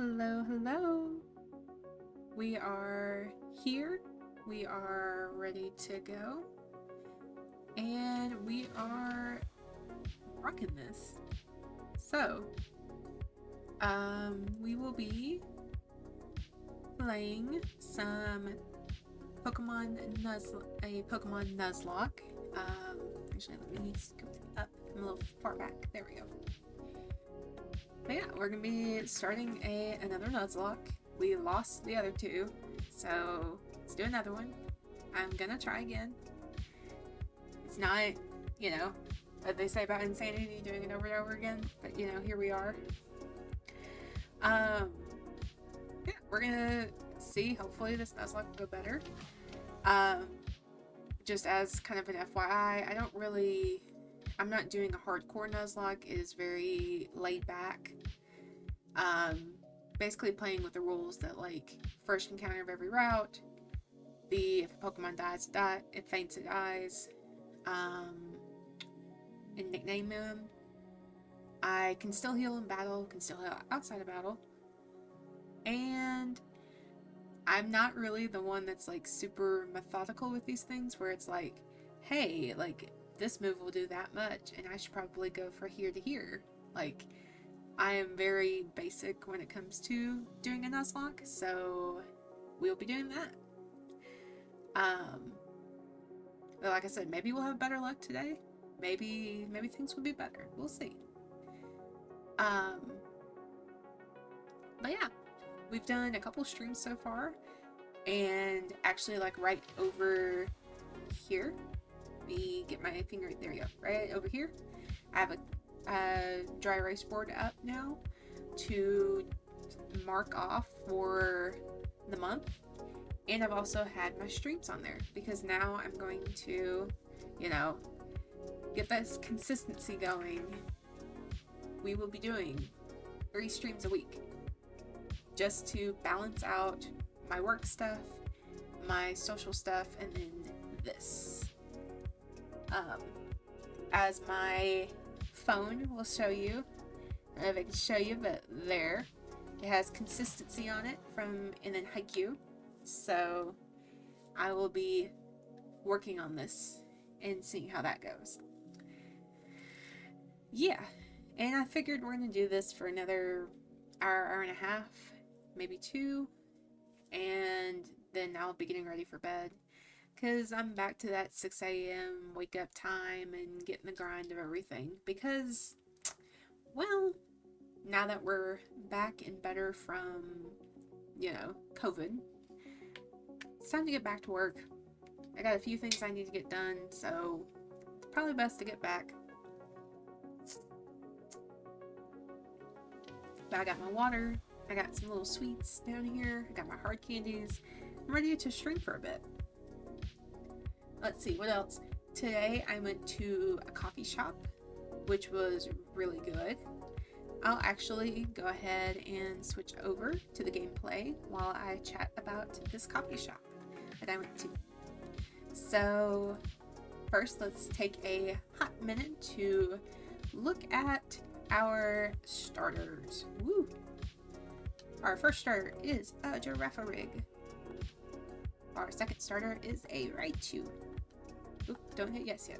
Hello, hello. We are here. We are ready to go. And we are rocking this. So, we will be playing some a Pokemon Nuzlocke. Actually, let me scoot up. I'm a little far back. There we go. But yeah, we're gonna be starting another Nuzlocke. We lost the other two, so let's do another one. I'm gonna try again. It's not, what they say about insanity, doing it over and over again, but here we are. Yeah, we're gonna see. Hopefully this Nuzlocke will go better. Just as kind of an FYI, I'm not doing a hardcore Nuzlocke. It is very laid back. Basically playing with the rules that, like, first encounter of every route, if a Pokemon dies, it faints, it dies, and nickname them. I can still heal in battle, can still heal outside of battle, and I'm not really the one that's, like, super methodical with these things, where it's like, hey, like, this move will do that much, and I should probably go from here to here. Like, I am very basic when it comes to doing a Nuzlocke, so we'll be doing that. But like I said, maybe we'll have better luck today. Maybe things will be better. We'll see. But yeah, we've done a couple streams so far, and actually, like, right over here, me get my finger, there you go, right over here, I have a dry erase board up now to mark off for the month, and I've also had my streams on there because now I'm going to, get this consistency going. We will be doing 3 streams a week just to balance out my work stuff, my social stuff, and then this. As my phone will show you, I don't know if I can show you, but there, it has consistency on it and then Haikyuu. So I will be working on this and seeing how that goes. Yeah, and I figured we're gonna do this for another hour and a half, maybe 2, and then I'll be getting ready for bed, because I'm back to that 6 a.m. wake up time and getting the grind of everything, because, well, now that we're back and better from, COVID, it's time to get back to work. I got a few things I need to get done, so it's probably best to get back. But I got my water, I got some little sweets down here, I got my hard candies. I'm ready to stream for a bit. Let's see, what else? Today I went to a coffee shop, which was really good. I'll actually go ahead and switch over to the gameplay while I chat about this coffee shop that I went to. So first, let's take a hot minute to look at our starters. Woo! Our first starter is a Girafarig. Our second starter is a Raichu. Oop, don't hit yes yet.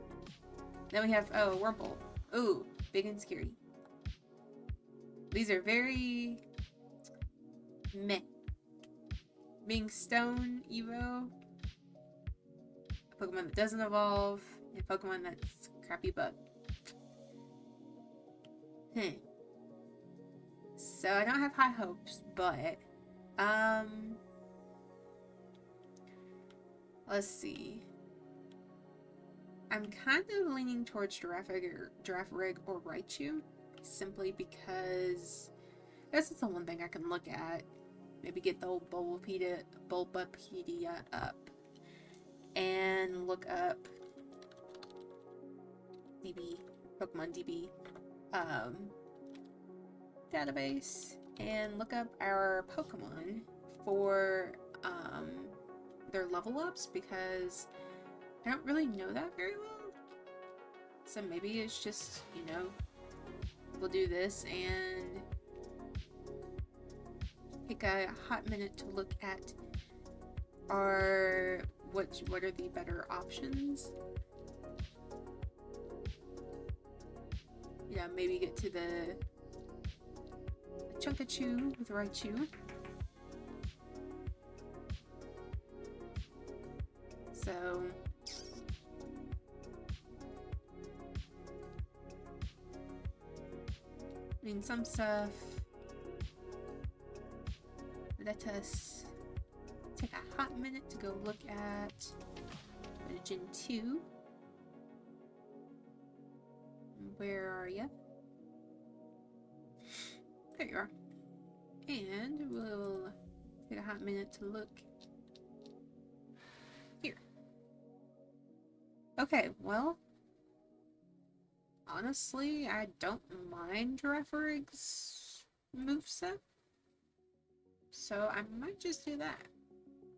Then we have, Wurmple. Ooh, big and scary. These are very meh. Being Stone Evo, a Pokemon that doesn't evolve, and a Pokemon that's crappy bug. So I don't have high hopes, but let's see. I'm kind of leaning towards Girafarig or Raichu, simply because I guess it's the one thing I can look at. Maybe get the old Bulbapedia up and look up Pokemon DB database, and look up our Pokemon for their level ups, because I don't really know that very well. So maybe it's just, we'll do this and take a hot minute to look at what are the better options. Yeah, maybe get to the Chunkachu with Raichu. So I mean, some stuff. Let us take a hot minute to go look at Gen 2. Where are you? There you are. And we'll take a hot minute to look here. Okay, well, honestly, I don't mind Giraffurig's moveset. So I might just do that.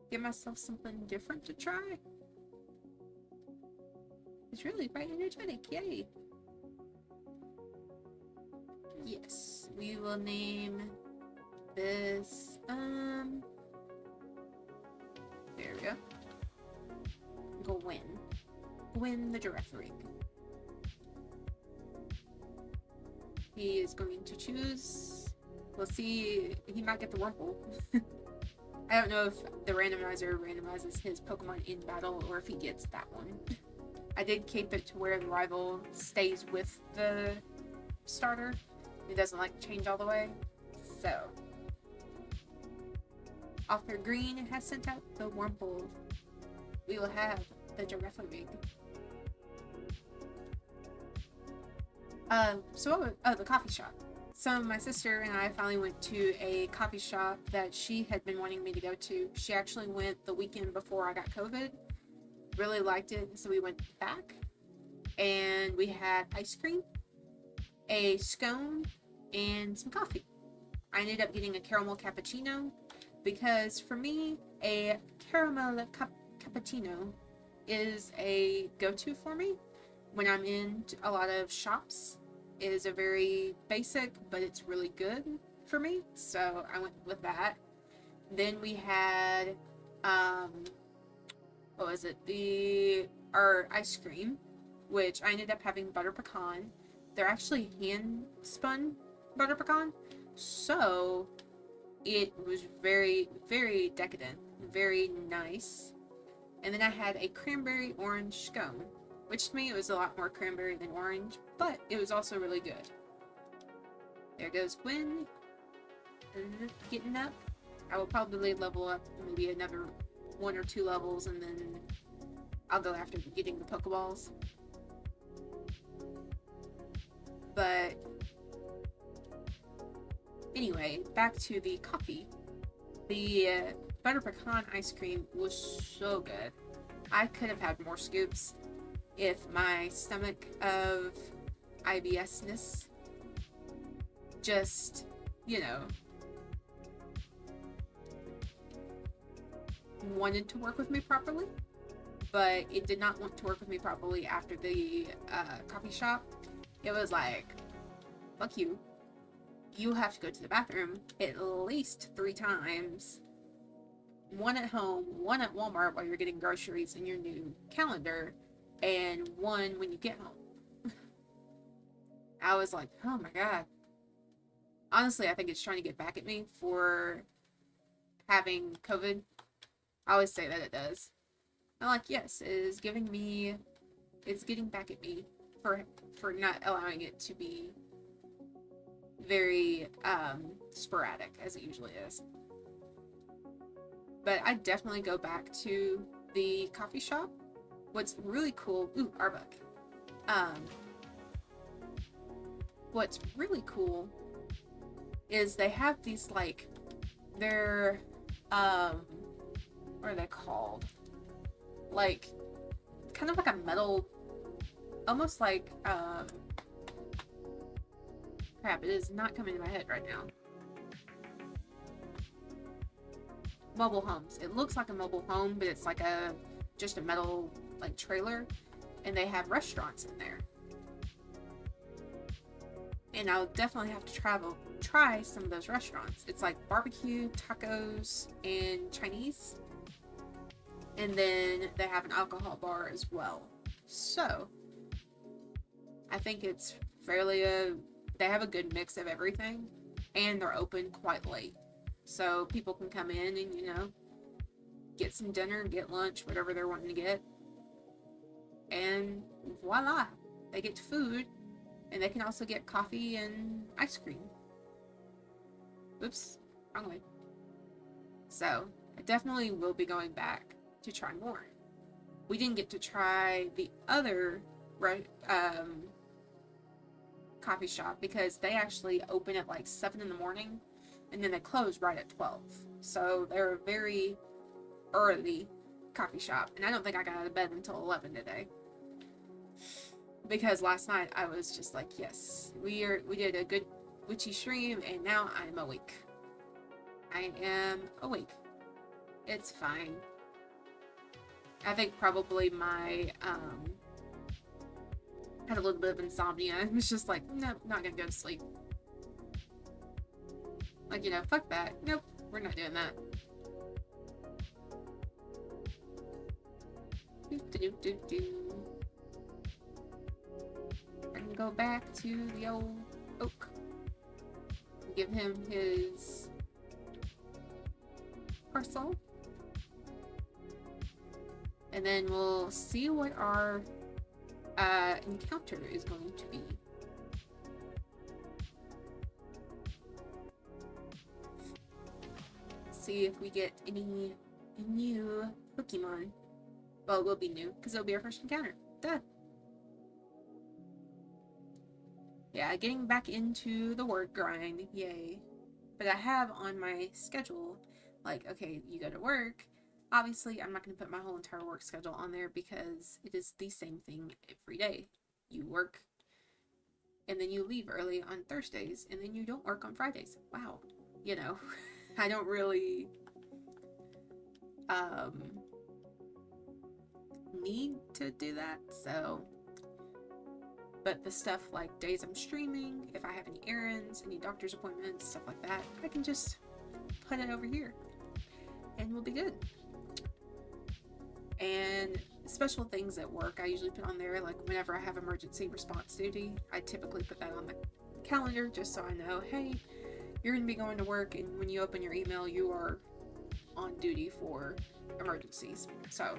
Give myself something different to try. It's really quite energetic, yay! Yes, we will name this, there we go. Gwyn the Giraffe. He is going to choose, we'll see, he might get the Wurmple. I don't know if the randomizer randomizes his Pokemon in battle or if he gets that one. I did keep it to where the rival stays with the starter. It doesn't like change all the way. So, Author Green has sent out the Wurmple. We will have the Giraffurig. The coffee shop. So my sister and I finally went to a coffee shop that she had been wanting me to go to. She actually went the weekend before I got COVID. Really liked it, so we went back. And we had ice cream, a scone, and some coffee. I ended up getting a caramel cappuccino because for me, a caramel cappuccino is a go-to for me when I'm in a lot of shops. It is a very basic, but it's really good for me, so I went with that. Then we had, what was it? Our ice cream, which I ended up having butter pecan. They're actually hand-spun butter pecan, so it was very, very decadent, very nice. And then I had a cranberry orange scone, which to me it was a lot more cranberry than orange, but it was also really good. There goes Gwyn, getting up. I will probably level up maybe another 1 or 2 levels, and then I'll go after getting the Pokeballs. But anyway, back to the coffee. The butter pecan ice cream was so good. I could have had more scoops if my stomach of IBS-ness just, you know, wanted to work with me properly, but it did not want to work with me properly after the coffee shop. It was like, fuck you. You have to go to the bathroom at least 3 times. 1 at home, 1 at Walmart while you're getting groceries in your new calendar, and 1 when you get home. I was like, oh my god. Honestly, I think it's trying to get back at me for having COVID. I always say that it does. I'm like, yes, it is giving me, it's getting back at me for not allowing it to be very sporadic as it usually is. But I definitely go back to the coffee shop. What's really cool, ooh, Arbok. What's really cool is they have these, like, they're, what are they called? Like, kind of like a metal, almost like, crap, it is not coming to my head right now. Mobile homes. It looks like a mobile home, but it's like just a metal, like, trailer, and they have restaurants in there. And I'll definitely have to try some of those restaurants. It's like barbecue, tacos, and Chinese. And then they have an alcohol bar as well. So I think it's they have a good mix of everything, and they're open quite late. So people can come in and, get some dinner, get lunch, whatever they're wanting to get. And voila, they get food, and they can also get coffee and ice cream. Oops, wrong way. So I definitely will be going back to try more. We didn't get to try the other coffee shop because they actually open at like 7 in the morning, and then they close right at 12. So they're a very early coffee shop, and I don't think I got out of bed until 11 today. Because last night I was just like, yes, we did a good witchy stream, and now I'm awake. I am awake. It's fine. I think probably my had a little bit of insomnia. I was just like, nope, not gonna go to sleep. Like, fuck that. Nope, we're not doing that. I can go back to the old oak. Give him his parcel. And then we'll see what our encounter is going to be. See if we get any new Pokemon. Well, it will be new, because it'll be our first encounter. Duh. Yeah, getting back into the work grind, yay. But I have on my schedule, like, okay, you go to work. Obviously, I'm not going to put my whole entire work schedule on there because it is the same thing every day. You work, and then you leave early on Thursdays, and then you don't work on Fridays. Wow. I don't really need to do that, so. But the stuff like days I'm streaming, if I have any errands, any doctor's appointments, stuff like that, I can just put it over here, and we'll be good. And special things at work I usually put on there, like whenever I have emergency response duty, I typically put that on the calendar just so I know, hey, you're going to be going to work, and when you open your email, you are on duty for emergencies. So,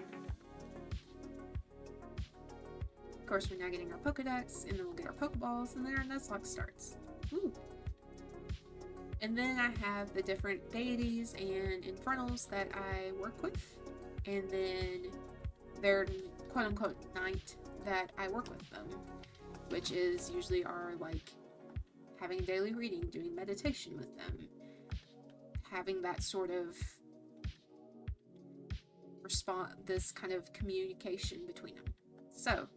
of course, we're now getting our Pokedex, and then we'll get our Pokeballs, and then our Nuzlocke starts. Woo! And then I have the different deities and infernals that I work with, and then their quote-unquote night that I work with them, which is usually our, like, having a daily reading, doing meditation with them, having that sort of this kind of communication between them. So,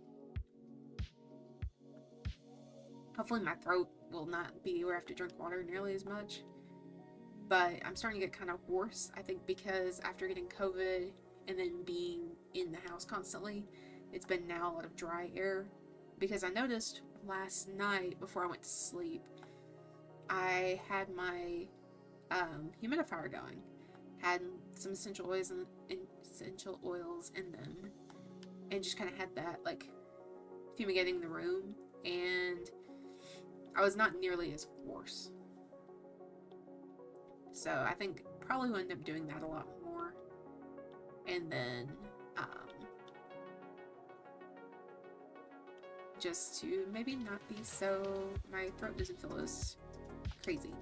hopefully my throat will not be where I have to drink water nearly as much, but I'm starting to get kind of hoarse, I think because after getting COVID and then being in the house constantly, it's been now a lot of dry air, because I noticed last night before I went to sleep, I had my humidifier going, had some essential oils in them, and just kind of had that like fumigating the room, and I was not nearly as hoarse. So I think probably will end up doing that a lot more, and then just to maybe not be so my throat doesn't feel as crazy.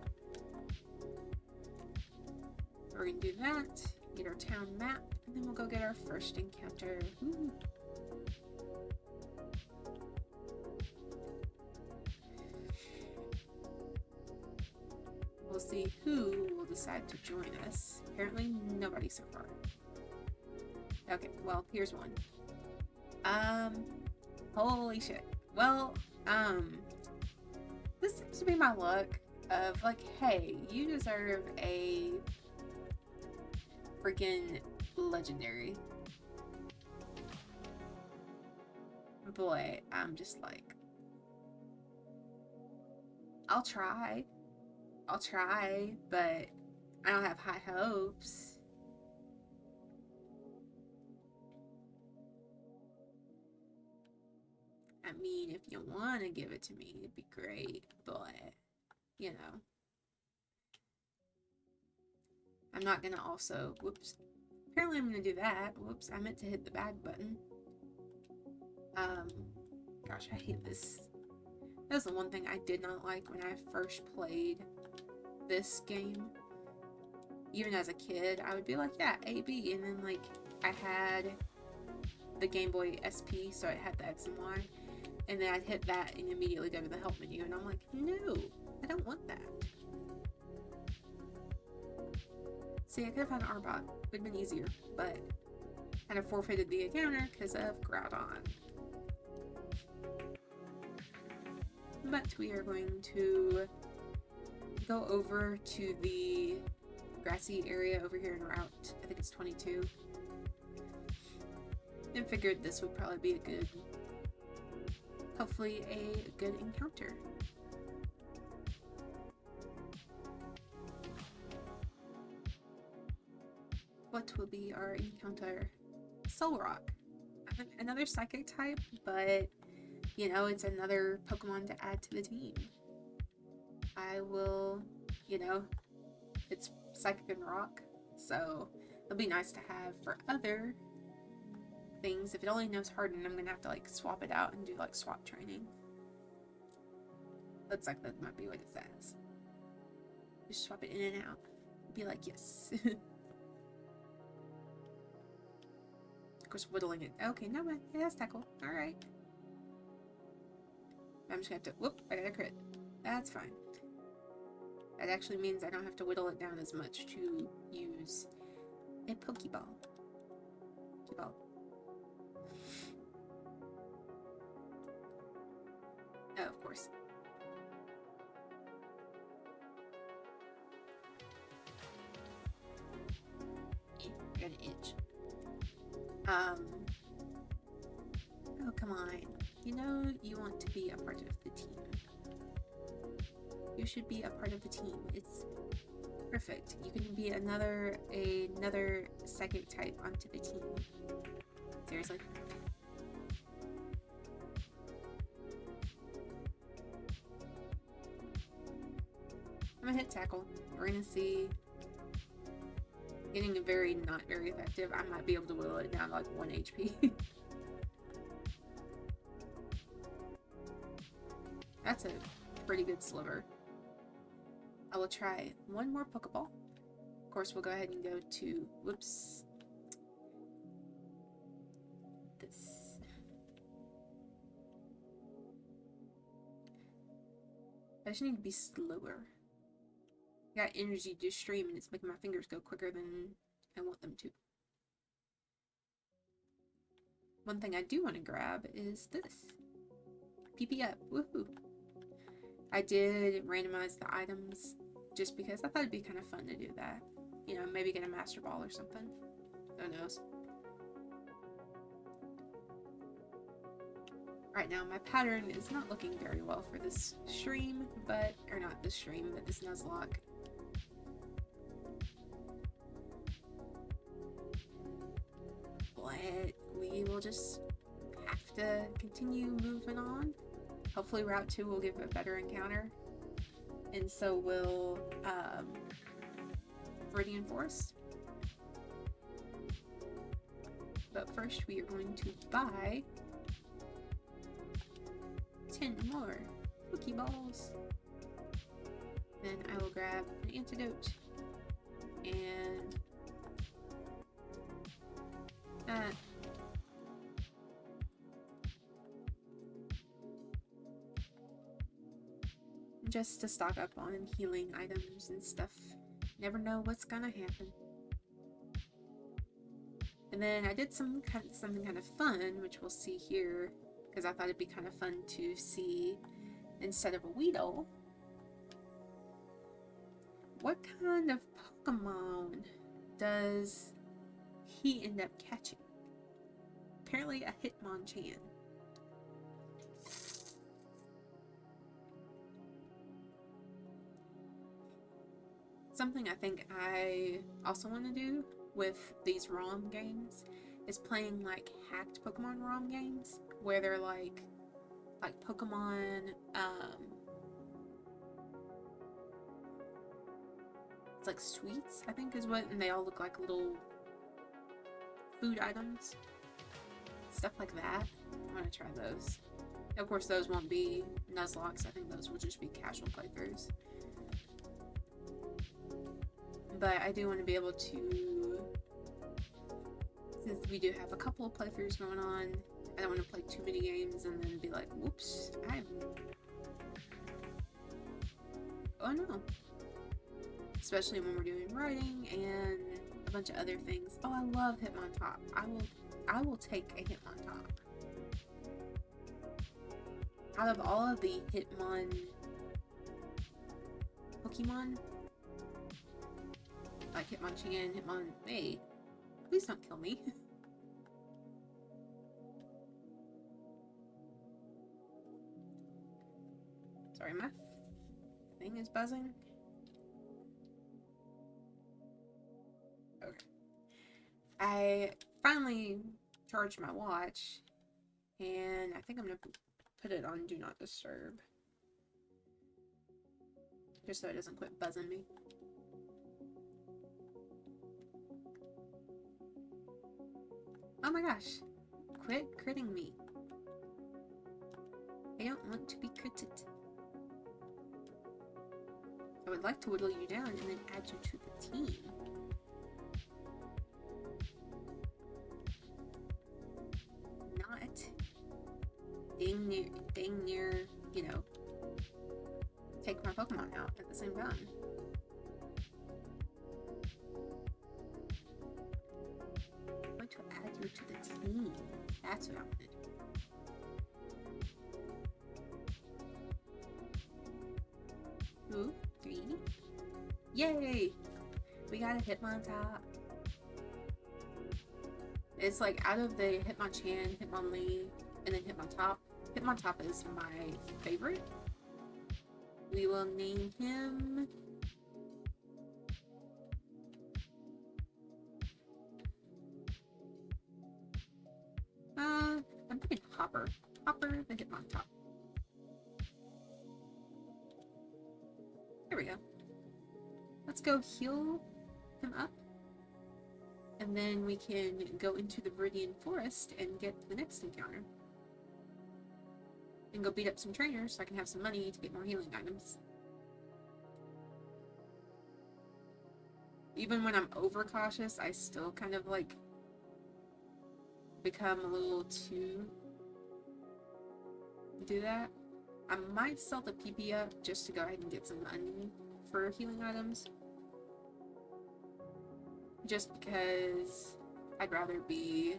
We're gonna do that, get our town map, and then we'll go get our first encounter. Woo. We'll see who will decide to join us. Apparently nobody so far. Okay, well, here's one. Holy shit. Well, this seems to be my luck of like, hey, you deserve a freaking legendary. Boy, I'm just like, I'll try. I'll try, but I don't have high hopes. I mean, if you want to give it to me, it'd be great, but, you know. I'm not gonna also, whoops. Apparently I'm gonna do that. Whoops, I meant to hit the bag button. Gosh, I hate this. That was the one thing I did not like when I first played this game. Even as a kid, I would be like, yeah, A, B, and then, like, I had the Game Boy SP, so it had the X and Y, and then I'd hit that and immediately go to the help menu, and I'm like, no, I don't want that. See, I could have had an Arbot. It would have been easier, but kind of forfeited the encounter because of Groudon. But we are going to go over to the grassy area over here in Route, I think it's 22. And figured this would probably be a good, hopefully a good encounter. What will be our encounter? Solrock. Another psychic type, but you know, it's another Pokemon to add to the team. I will, you know, it's psychic and rock, so it'll be nice to have for other things. If it only knows Harden, I'm gonna have to like swap it out and do like swap training. Looks like that might be what it says. Just swap it in and out. Be like, yes. Of course, whittling it. Okay, no, it has tackle. Alright. I'm just gonna have to, whoop, I got a crit. That's fine. That actually means I don't have to whittle it down as much to use a Pokeball. Pokeball. Oh, of course. I got an itch. Oh, come on. You know you want to be a part of the team. You should be a part of the team. It's perfect. You can be another psychic type onto the team. Seriously. I'm gonna hit tackle. We're gonna see. Getting not very effective. I might be able to whittle it down to like 1 HP. That's a pretty good sliver. I will try one more Pokeball. Of course, we'll go ahead and go to, whoops, this. I just need to be slower. I got energy to stream and it's making my fingers go quicker than I want them to. One thing I do want to grab is this. PP up. Woohoo! I did randomize the items just because I thought it'd be kind of fun to do that. You know, maybe get a Master Ball or something. Who knows? Right now, my pattern is not looking very well for this stream, but, or not this stream, but this Nuzlocke. But we will just have to continue moving on. Hopefully Route 2 will give a better encounter. And so will Viridian Forest. But first we are going to buy 10 more Pokeballs. Then I will grab an antidote and that. Just to stock up on healing items and stuff. Never know what's gonna happen. And then I did something kind of fun, which we'll see here, because I thought it'd be kind of fun to see, instead of a Weedle, what kind of Pokemon does he end up catching? Apparently a Hitmonchan. Something I think I also want to do with these ROM games is playing like hacked Pokemon ROM games where they're like Pokemon, it's like sweets, I think is what, and they all look like little food items, stuff like that. I want to try those. Of course, those won't be Nuzlocks. I think those will just be casual playthroughs. But I do want to be able to, since we do have a couple of playthroughs going on, I don't want to play too many games and then be like, whoops, oh no. Especially when we're doing writing and a bunch of other things. Oh, I love Hitmontop. I will take a Hitmontop. Out of all of the Pokemon, like Hitmonchan, hey, please don't kill me. Sorry, my thing is buzzing. Okay. I finally charged my watch, and I think I'm gonna put it on Do Not Disturb, just so it doesn't quit buzzing me. Oh my gosh, quit critting me. I don't want to be critted. I would like to whittle you down and then add you to the team. Not dang near, you know, take my Pokemon out at the same time. I'm going to add you to the team. That's what I wanted. Ooh, 3. Yay! We got a Hitmontop. It's like out of the Hitmonchan, Hitmonlee, and then Hitmontop. Hitmontop is my favorite. We will name him... I'm thinking Hopper. Hopper the Hitmontop. There we go. Let's go heal him up. And then we can go into the Viridian Forest and get to the next encounter. And go beat up some trainers so I can have some money to get more healing items. Even when I'm overcautious, I still kind of like become a little too do that. I might sell the PP up just to go ahead and get some money for healing items. Just because I'd rather be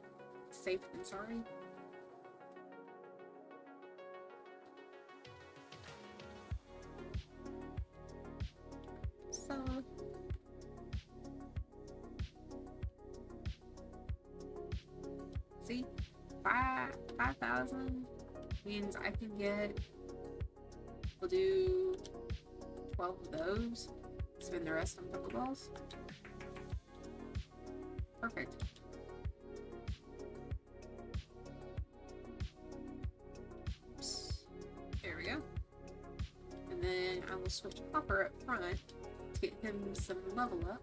safe than sorry. So see, 5,000 means I can get, we'll do 12 of those, spend the rest on Pokeballs. Perfect. Oops. There we go. And then I will switch Hopper up front to get him some level up.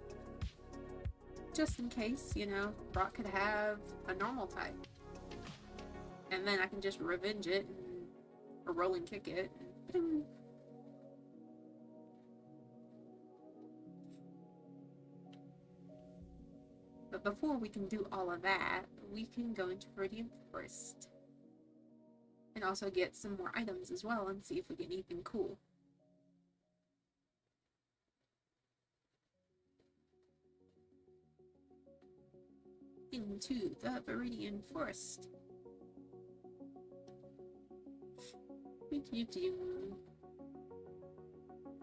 Just in case, you know, Brock could have a normal type. And then I can just revenge it, and, or rolling kick it. And, but before we can do all of that, we can go into Viridian Forest. And also get some more items as well and see if we get anything cool. Into the Viridian Forest.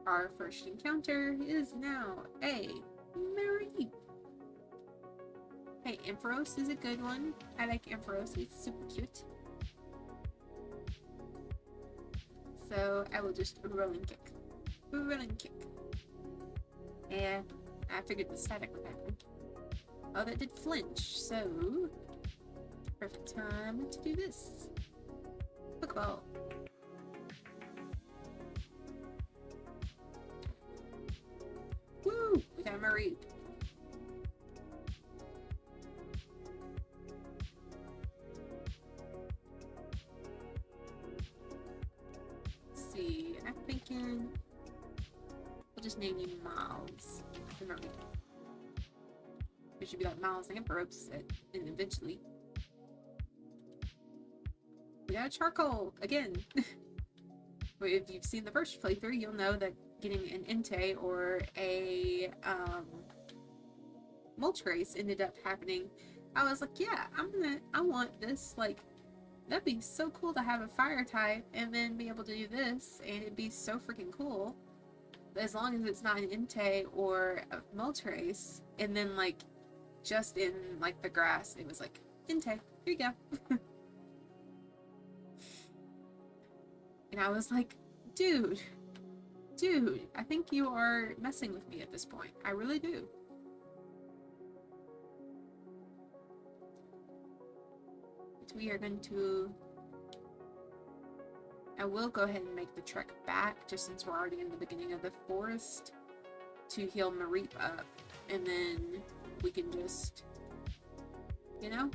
Our first encounter is now a Mareep. Hey, Ampharos is a good one. I like Ampharos, he's super cute. So I will just roll and kick. Roll and kick. Yeah, I figured the static would happen. Oh, that did flinch, so perfect time to do this. Pokeball. Woo! We got Marie. Let's see, I'm thinking we'll just name you Miles and Marie. It should be like Miles and Ropes and eventually. We got a charcoal again. If you've seen the first playthrough, you'll know that getting an Entei or a Moltres ended up happening. I was like, yeah, I want this. Like, that'd be so cool to have a fire type and then be able to do this, and it'd be so freaking cool. But as long as it's not an Entei or a Moltres, and then like just in like the grass, it was like Entei, here you go. And I was like, dude, I think you are messing with me at this point. I really do. But we are going to... I will go ahead and make the trek back, just since we're already in the beginning of the forest, to heal Mareep up. And then we can just, you know?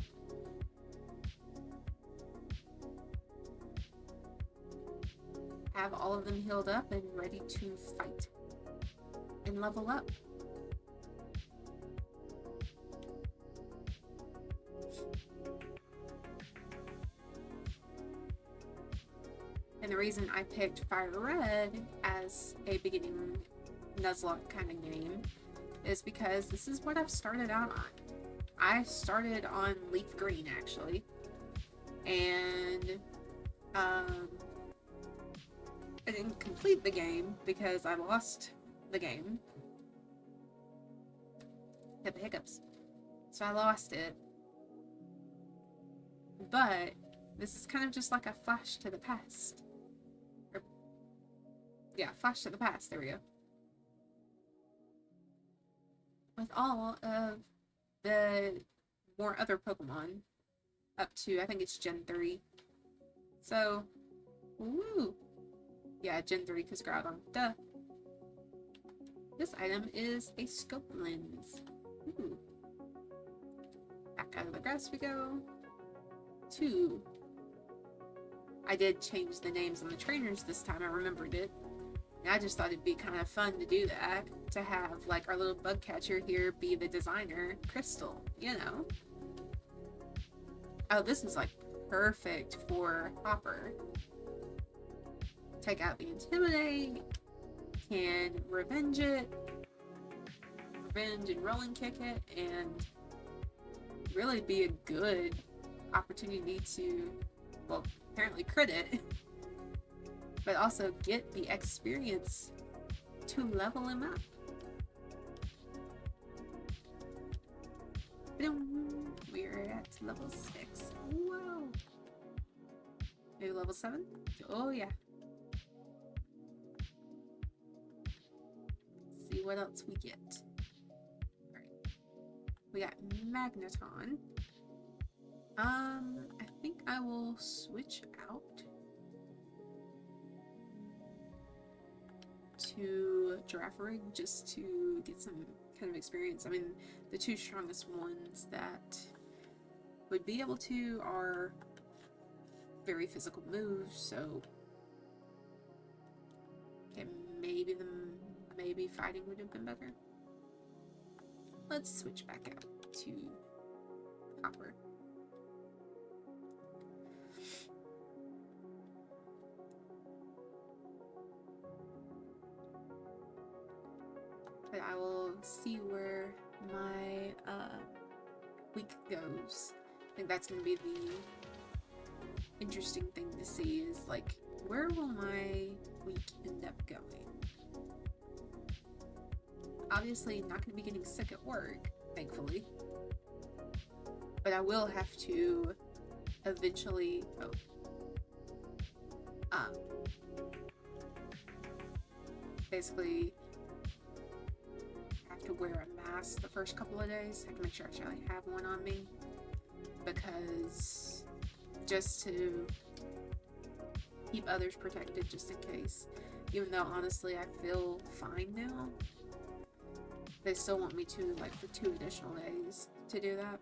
Have all of them healed up and ready to fight and level up. And the reason I picked FireRed as a beginning Nuzlocke kind of game is because this is what I've started out on. I started on Leaf Green, actually. And, I didn't complete the game because I lost the game. Had the hiccups. So I lost it. But this is kind of just like a flash to the past. Or, yeah, flash to the past. There we go. With all of the more other Pokemon up to, I think it's Gen 3. So, woo! Yeah, Gen 3 because Groudon. Duh. This item is a scope lens. Ooh. Back out of the grass we go. 2. I did change the names on the trainers this time. I remembered it. And I just thought it'd be kind of fun to do that. To have, like, our little bug catcher here be the designer, Crystal. You know? Oh, this is, like, perfect for Hopper. Take out the Intimidate, can revenge it, revenge and rolling kick it, and really be a good opportunity to, well, apparently crit it, but also get the experience to level him up. Boom. We're at level 6. Wow. Maybe level 7? Oh yeah. See what else we get. Alright. We got Magneton. I think I will switch out to Girafarig just to get some kind of experience. I mean, the 2 strongest ones that would be able to are very physical moves, so okay, maybe fighting would have been better. Let's switch back out to Hopper. But I will see where my week goes. I think that's going to be the interesting thing to see is, like, where will my week end up going? Obviously not going to be getting sick at work, thankfully. But I will have to eventually basically to wear a mask the first couple of days. I have to make sure I actually have one on me, because just to keep others protected, just in case. Even though honestly I feel fine now, they still want me to, like, for 2 additional days to do that.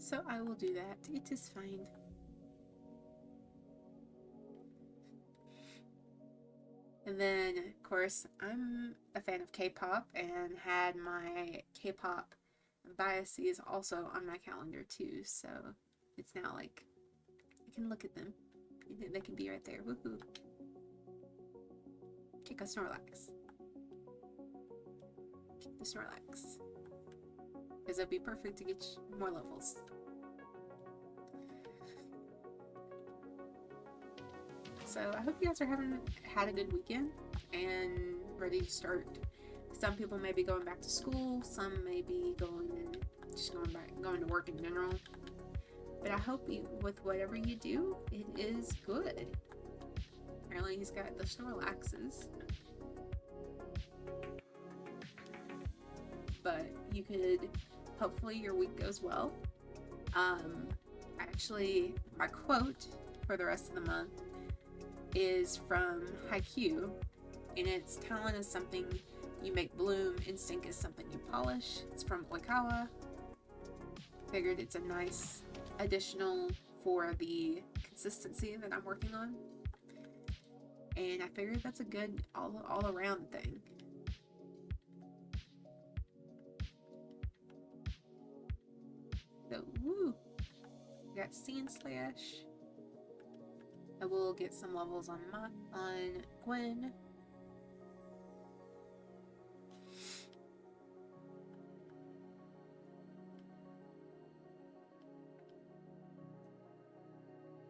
So I will do that. It is fine. And then, of course, I'm a fan of K-pop and had my K-pop biases also on my calendar too. So it's now like I can look at them. They can be right there. Woohoo! Kick a Snorlax. Kick the Snorlax. Because it'll be perfect to get more levels. So I hope you guys are had a good weekend and ready to start. Some people may be going back to school, some may be going to work in general. But I hope with whatever you do, it is good. Apparently he's got the Snorlaxes. But you could, hopefully your week goes well. Actually, my quote for the rest of the month is from Haikyuu, and it's talent is something you make bloom, instinct is something you polish. It's from Oikawa. Figured it's a nice additional for the consistency that I'm working on, and I figured that's a good all around thing. So woo, we got Scene Slash. I will get some levels on Gwen.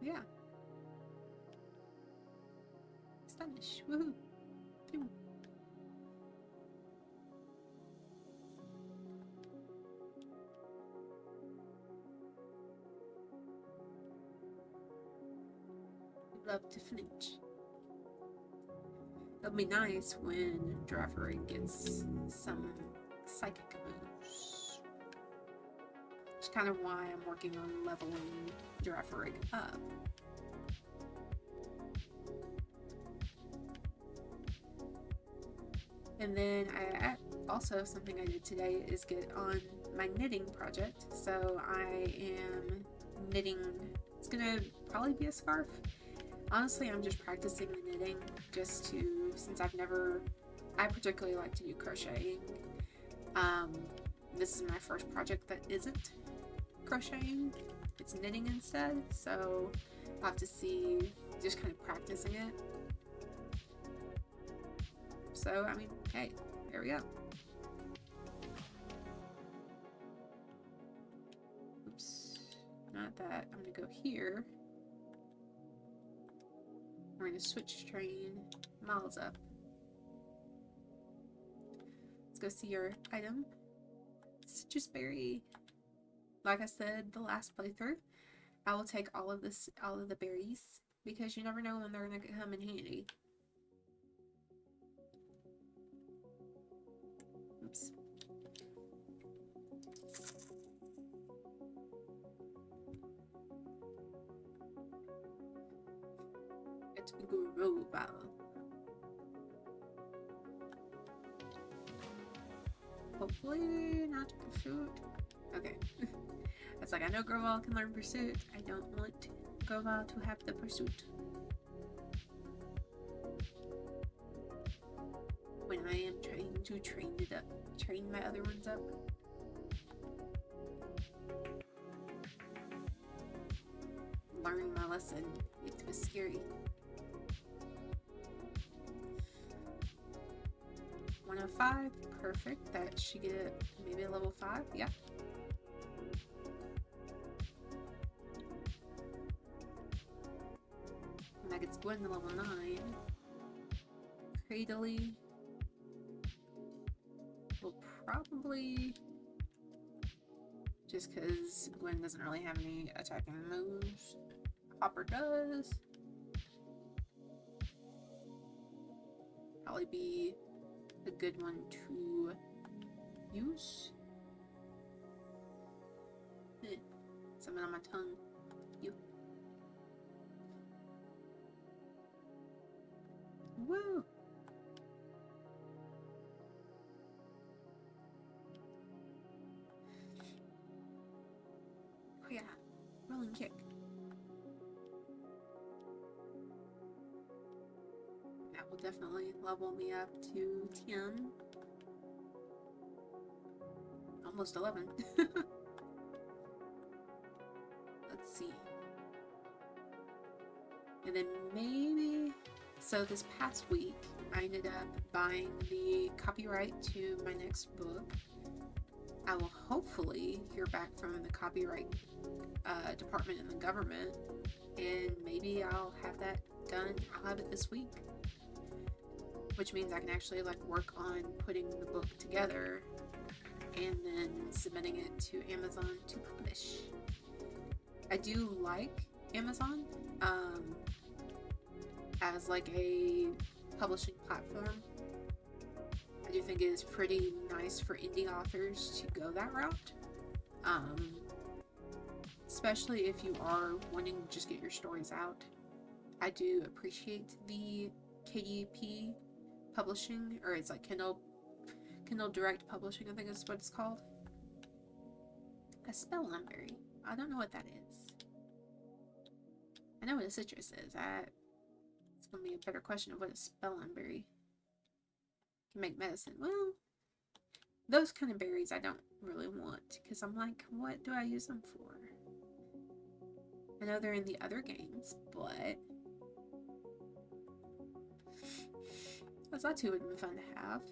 Yeah. Astonish. Woohoo. Pew. Love to flinch. It'll be nice when FireRed gets some psychic moves. Which is kind of why I'm working on leveling FireRed up. And then I also, something I did today is get on my knitting project. So I am knitting, it's gonna probably be a scarf. Honestly, I'm just practicing the knitting just to, since I particularly like to do crocheting. This is my first project that isn't crocheting, it's knitting instead, so I'll have to see, just kind of practicing it. So, I mean, hey, there we go. Oops, not that. I'm gonna go here. We're going to switch train miles up. Let's go see your item. Citrus berry. Like I said, the last playthrough, I will take all of the berries, because you never know when they're going to come in handy. Oops. It's a guru battle. Hopefully not pursuit. Okay. It's like, I know Groval can learn pursuit. I don't want Groval to have the pursuit. When I am trying to train my other ones up. Learn my lesson. It was scary. 105, perfect. That should get maybe a level 5, yeah. And that gets Gwen to level 9. Cradily will probably, just because Gwen doesn't really have any attacking moves. Hopper does. probably be a good one to use. Something on my tongue. You. Woo! Oh yeah, rolling kick. That will definitely level me up to 10. Almost 11. Let's see. And then maybe... So this past week, I ended up buying the copyright to my next book. I will hopefully hear back from the copyright department in the government, and maybe I'll have that done. I'll have it this week, which means I can actually like work on putting the book together and then submitting it to Amazon to publish. I do like Amazon as like a publishing platform. I do think it is pretty nice for indie authors to go that route, especially if you are wanting to just get your stories out. I do appreciate the KDP publishing, or it's like Kindle Direct Publishing, I think is what it's called. A spellunberry. I don't know what that is. I know what a citrus is. It's gonna be a better question of what a spellunberry can make medicine. Well, those kind of berries I don't really want, because I'm like, what do I use them for? I know they're in the other games, but I thought too would be fun to have.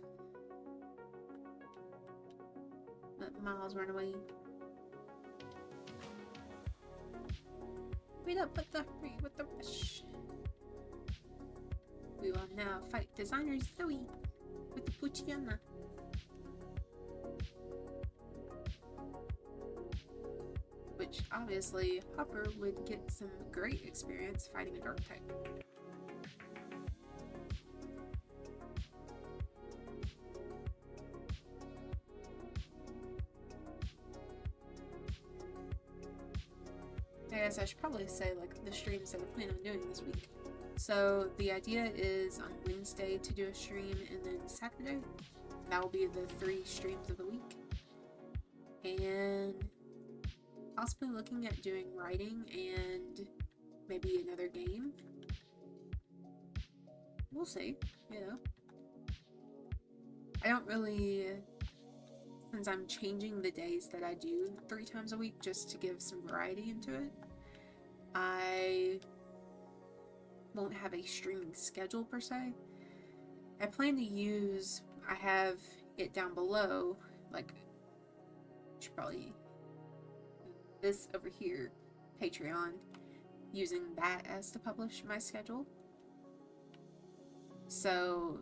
Let Miles run away. Wait up with the hurry with the rush. We will now fight designer Zoe with the Puchiana. Which obviously Hopper would get some great experience fighting a dark type. I guess I should probably say like the streams that I plan on doing this week. So the idea is on Wednesday to do a stream, and then Saturday, that will be the 3 streams of the week. And possibly looking at doing writing and maybe another game. We'll see, you know. I don't really, since I'm changing the days that I do 3 times a week just to give some variety into it, I won't have a streaming schedule per se. I plan to use, I have it down below, like, should probably this over here, Patreon, using that as to publish my schedule. So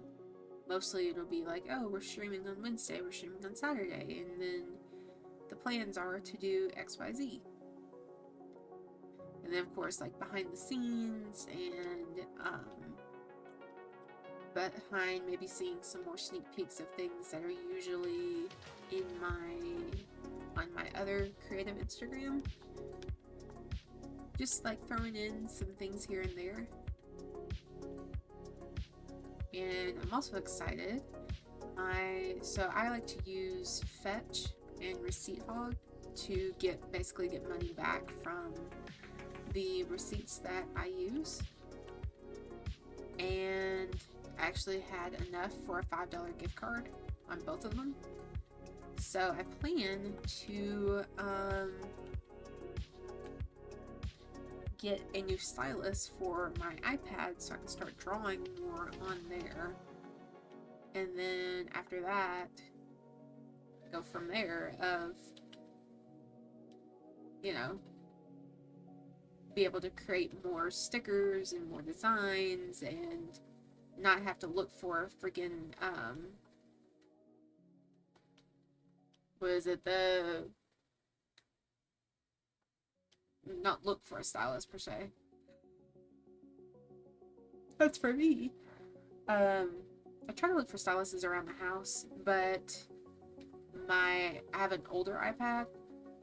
mostly it'll be like, oh, we're streaming on Wednesday, we're streaming on Saturday, and then the plans are to do XYZ. And then of course like behind the scenes and behind maybe seeing some more sneak peeks of things that are usually in on my other creative Instagram. Just like throwing in some things here and there. And I'm also excited. So I like to use Fetch and Receipt Hog to basically get money back from the receipts that I use. And I actually had enough for a $5 gift card on both of them. So I plan to get a new stylus for my iPad so I can start drawing more on there. And then after that, go from there of, you know, be able to create more stickers and more designs and not have to look for freaking, what is it, not look for a stylus per se. That's for me. I try to look for styluses around the house, but I have an older iPad,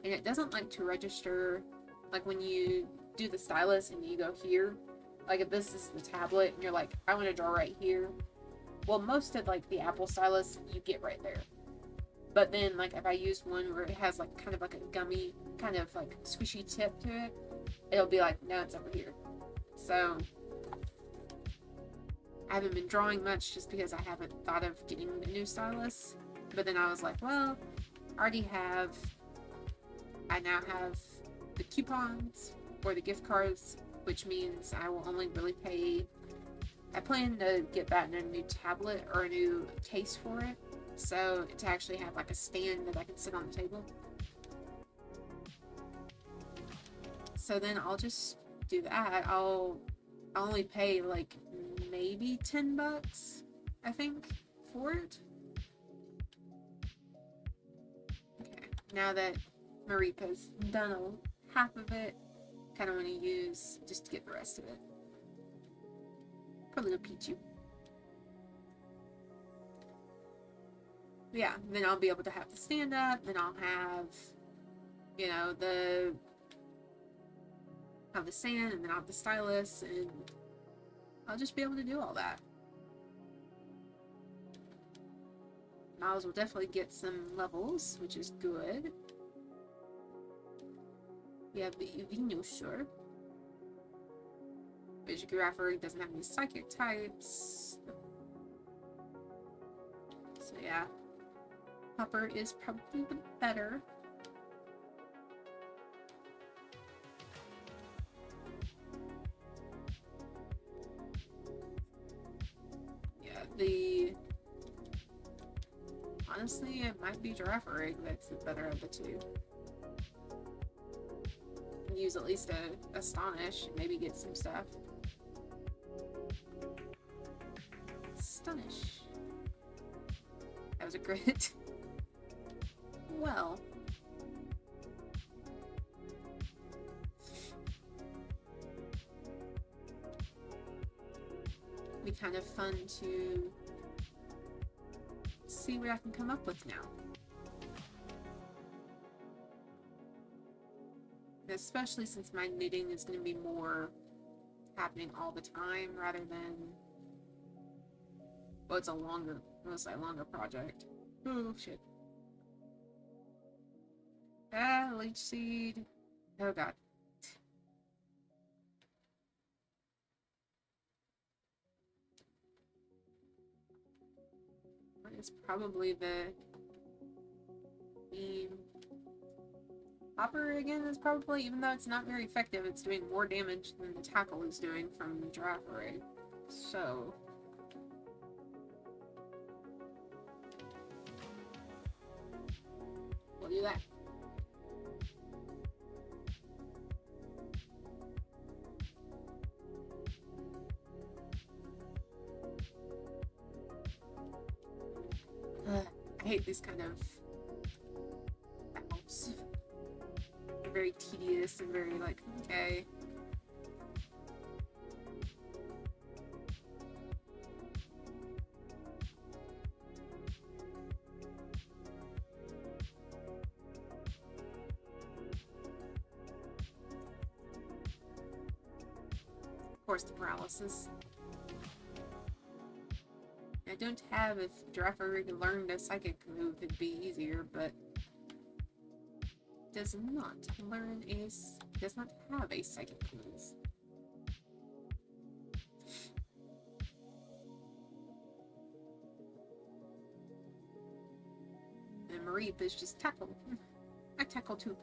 and it doesn't like to register, like when you do the stylus and you go here, like if this is the tablet and you're like, I want to draw right here. Well, most of like the Apple stylus, you get right there. But then like if I use one where it has like kind of like a gummy, kind of like squishy tip to it, it'll be like, no, it's over here. So I haven't been drawing much just because I haven't thought of getting a new stylus. But then I was like, well, I now have the coupons or the gift cards, which means I will only really pay. I plan to get that in a new tablet or a new case for it, so to actually have like a stand that I can sit on the table. So then I'll just do that. I'll only pay like maybe $10, I think, for it. Okay, now that Maripa's done half of it, kind of want to use just to get the rest of it. Poor little Pichu. Yeah, then I'll be able to have the stand up, then I'll have, you know, the sand, and then I'll have the stylus, and I'll just be able to do all that. Miles will definitely get some levels, which is good. We have the Venusaur. Vigographer doesn't have any psychic types. So yeah. Hopper is probably the better. Yeah, honestly, it might be Giraffe that's the better of the two. Use at least a Astonish and maybe get some stuff. Astonish. That was a crit. Well. It'd be kind of fun to see what I can come up with now. Especially since my knitting is going to be more happening all the time rather than, well, it's a longer project. Oh shit. Leech seed. Oh god. It's probably the Hopper again is probably, even though it's not very effective, it's doing more damage than the tackle is doing from Giraffe. So we'll do that. I hate these kind of battles. They're very tedious and very like, okay. Of course, the paralysis. I don't have, if Giraffe learned a psychic move, it'd be easier, but does not have a psychic move. And Mareep is just tackle. I tackle too.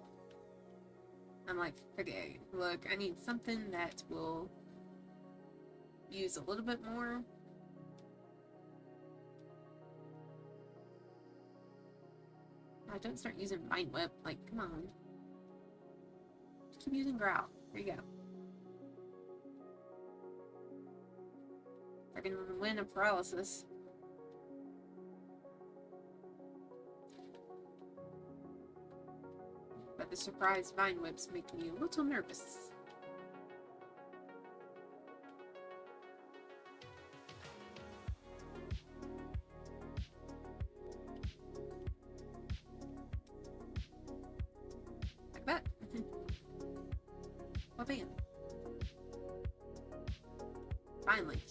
I'm like, okay, look, I need something that will use a little bit more. I don't start using Mind Whip. Like, come on. Just keep using Growl. There you go. I can win a paralysis. But the surprise Vine Whips make me a little nervous. fan. Finally.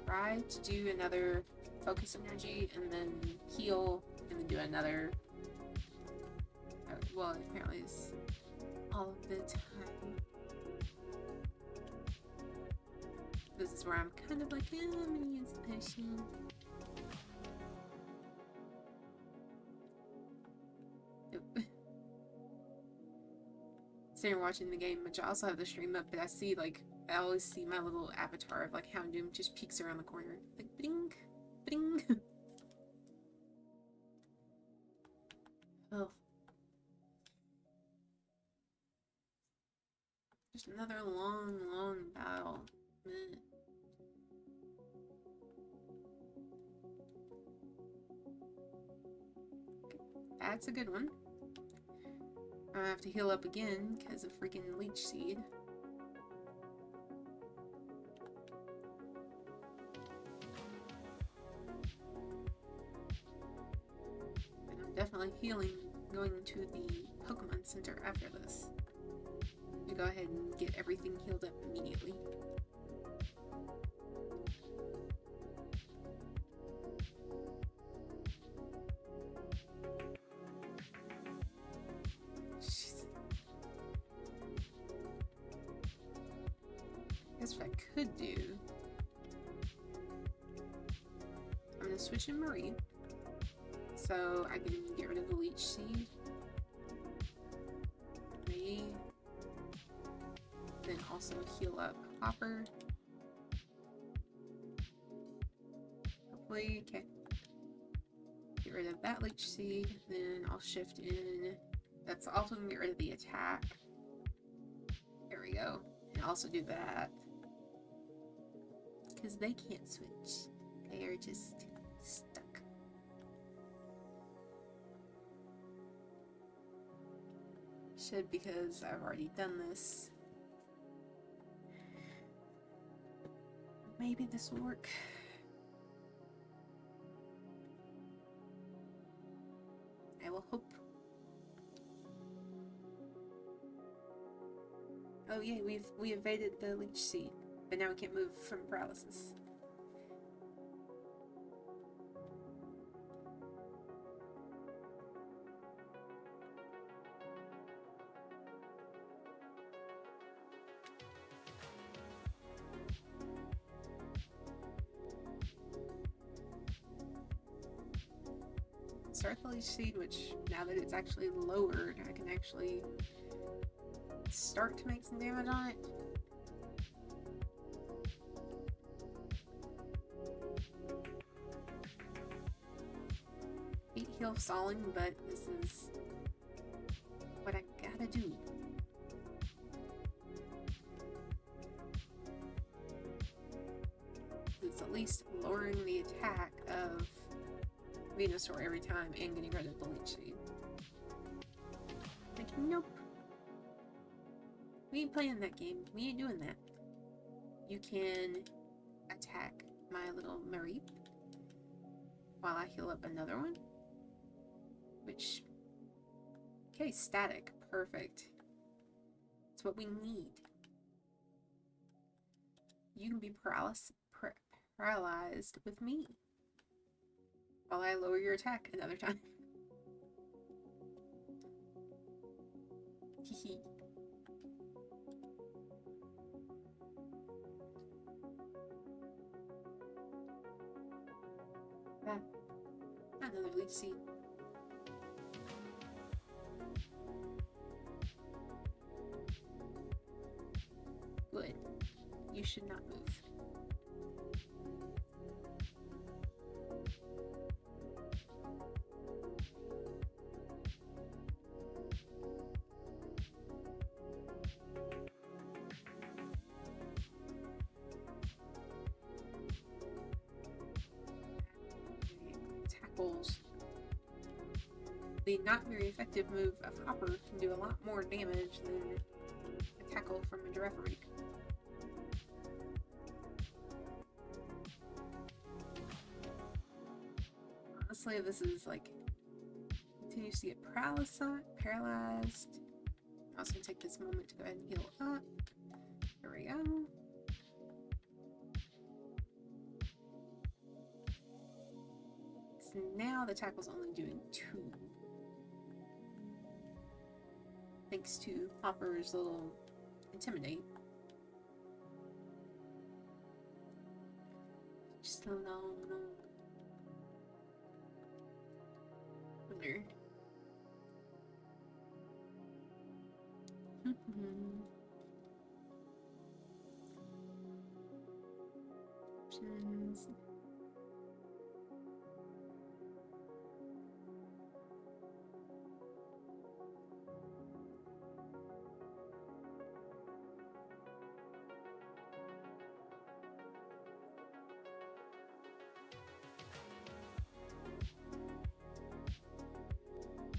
Try to do another focus energy and then heal and then do another. Well, apparently it's all of the time. This is where I'm kind of like, I'm gonna use the potion. So you're watching the game, which I also have the stream up, but I see like, I always see my little avatar of like Houndoom just peeks around the corner. Like, bing, bing. Oh. Just another long, long battle. Meh. That's a good one. I have to heal up again because of freaking leech seed. And I'm definitely healing going to the Pokemon Center after this. To go ahead and get everything healed up immediately. Guess what I could do. I'm gonna switch in Marie, so I can get rid of the leech seed. Then also heal up Hopper. Hopefully, okay. Get rid of that leech seed, then I'll shift in. That's also gonna get rid of the attack. There we go. And also do that. Because they can't switch. They are just stuck. Should, because I've already done this. Maybe this will work. I will hope. Oh yeah, we evaded the leech seed, but now we can't move from paralysis. Start the leech seed, which now that it's actually lowered, I can actually start to make some damage on it. Hate heal stalling, but this is what I gotta do. It's at least lowering the attack of Venusaur every time and getting rid of the leech seed. Like, nope. We ain't playing that game. We ain't doing that. You can attack my little Mareep while I heal up another one. Which, okay, static. Perfect. That's what we need. You can be paralyzed with me while I lower your attack another time. Hehe. Another leech seed. Good. You should not move. Tackles. The not very effective move of Hopper can do a lot more damage than a tackle from a Girafarig. Honestly, this is like continues to get paralyzed. I'm also gonna take this moment to go ahead and heal up. There we go. So now the tackle's only doing 2. Thanks to Hopper's little intimidate. Just a long wonder. Options.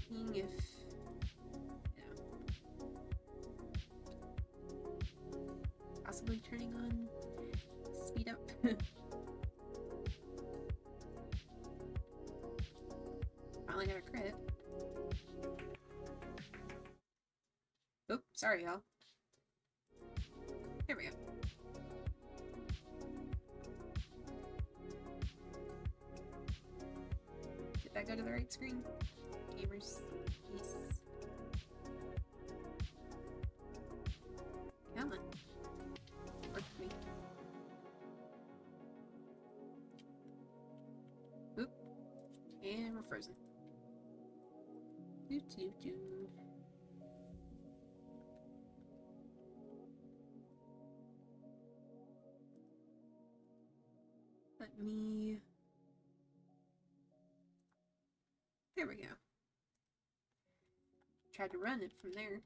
Seeing if, possibly turning on speed up. Finally got a crit. Oop, sorry y'all. There we go. Did that go to the right screen? Gamers, yes. Come on. Work with me. Oop. And we're frozen. Doo doo doo. Let me... There we go. Tried to run it from there.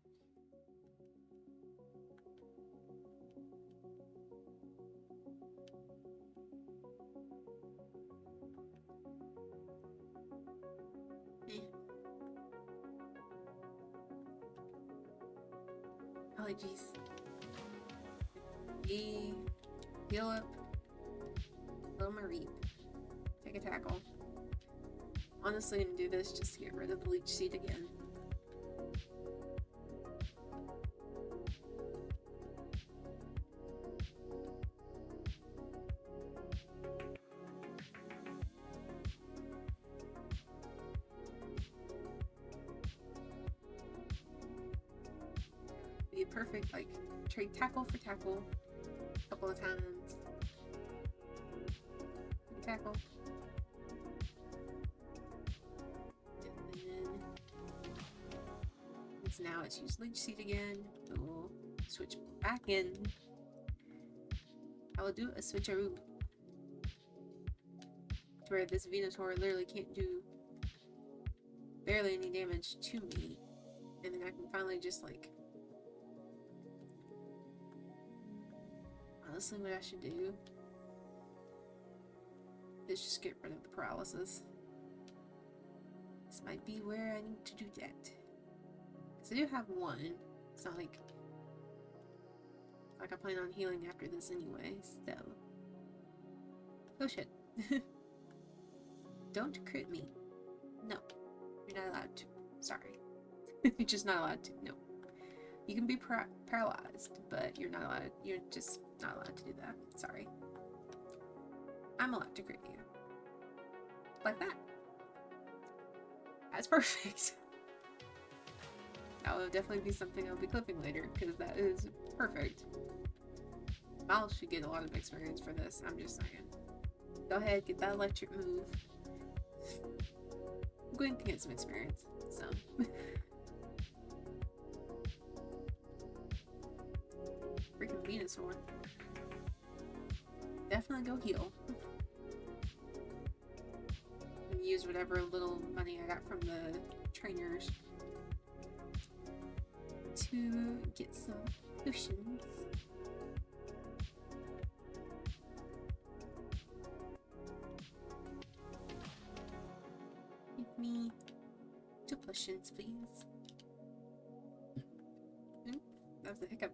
Oh, jeez. Heal up. Little Marie. Take a tackle. Honestly, I'm gonna do this just to get rid of the leech seed again. Be a perfect, like, trade tackle for tackle a couple of times. Tackle. And then now it's used leech seed again. We'll switch back in. I will do a switcheroo to where this Venusaur literally can't do barely any damage to me, and then I can finally just like, honestly what I should do is just get rid of the paralysis. This might be where I need to do that. Because I do have one. It's not like I plan on healing after this anyway, so. Oh shit. Don't crit me. No. You're not allowed to. Sorry. You're just not allowed to. No. You can be paralyzed, but you're not allowed. You're just not allowed to do that. Sorry. I'm allowed to crit you. Like that. That's perfect. That will definitely be something I'll be clipping later, because that is perfect. Miles should get a lot of experience for this, I'm just saying. Go ahead, get that electric move. Gwen can get some experience, so. Freaking Venusaur. Definitely go heal. And use whatever little money I got from the trainers to get some potions. Give me 2 potions, please. That was a hiccup.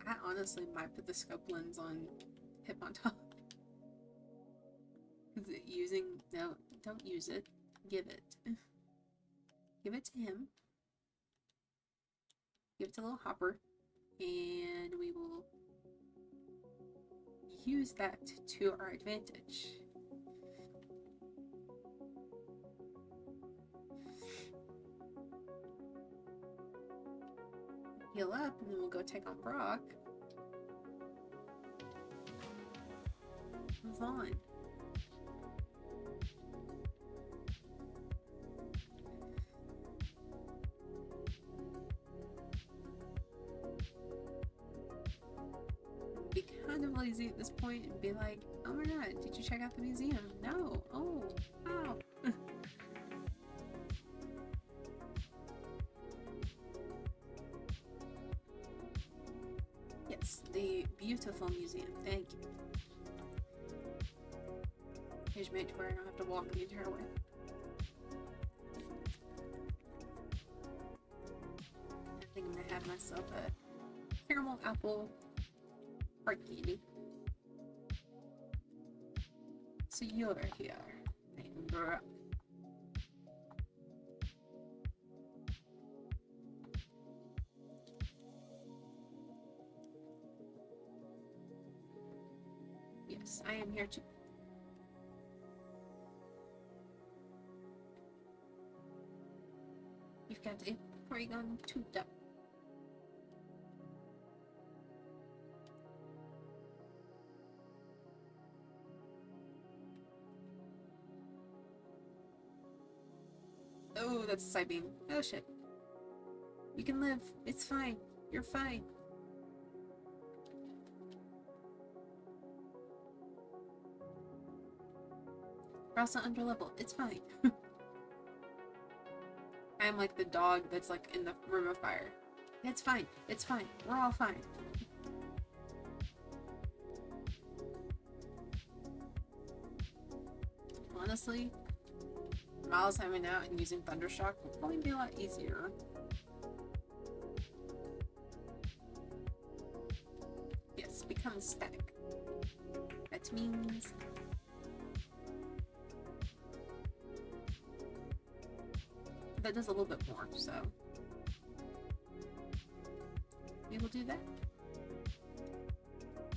I honestly might put the scope lens on Hip on top. Is it using? No, don't use it. Give it. Give it to him. Give it to little Hopper. And we will use that to our advantage. Heal up, and then we'll go take on Brock. Move on. Be kind of lazy at this point and be like, oh my god, did you check out the museum? No. Oh, wow. Yes, the beautiful museum. Thank you. Here's made to where I don't have to walk the entire way. I think I'm gonna have myself a caramel apple heart candy. So you're here, and Brock. Yes, I am here too. You've got a Porygon tubed up. Oh, that's a side beam. Oh shit. You can live. It's fine. You're fine. We're also under level. It's fine. I'm like the dog that's like in the room of fire. It's fine. It's fine. We're all fine. Honestly, Miles having out and using Thundershock will probably be a lot easier. Yes, become static. That means that does a little bit more, so we will do that.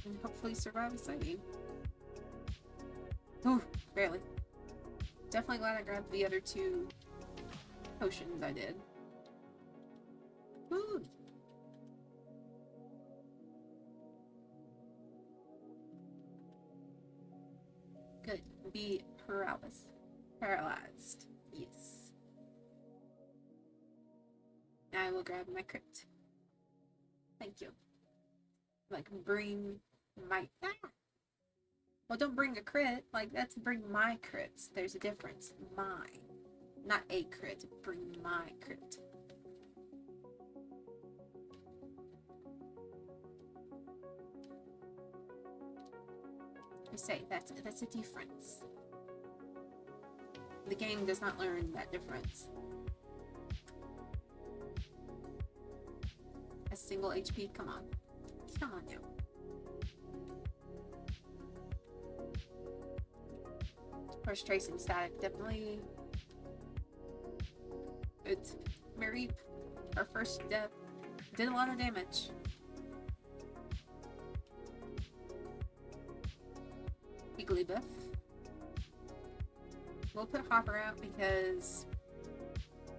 And hopefully survive a sighting. Oh, barely. Definitely glad I grabbed the other 2 potions I did. Woo! Good. Be paralyzed. Paralyzed. Yes. Now I will grab my crit. Thank you. Like, bring my... Ah! Well, don't bring a crit. Like, that's bring my crits. There's a difference. Mine. Not a crit. Bring my crit. I say, that's a difference. The game does not learn that difference. A single HP? Come on. Come on now. First tracing static, definitely. It's Mary, our first death, did a lot of damage. Wigglybuff. We'll put Hopper out because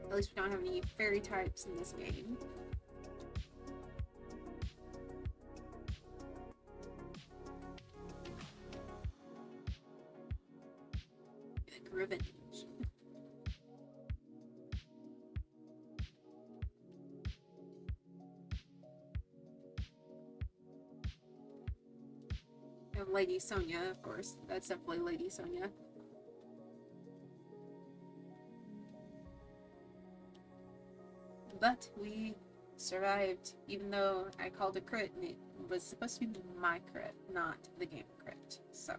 at least we don't have any fairy types in this game. Revenge. And Lady Sonia, of course. That's definitely Lady Sonia. But we survived, even though I called a crit, and it was supposed to be my crit, not the game crit. So.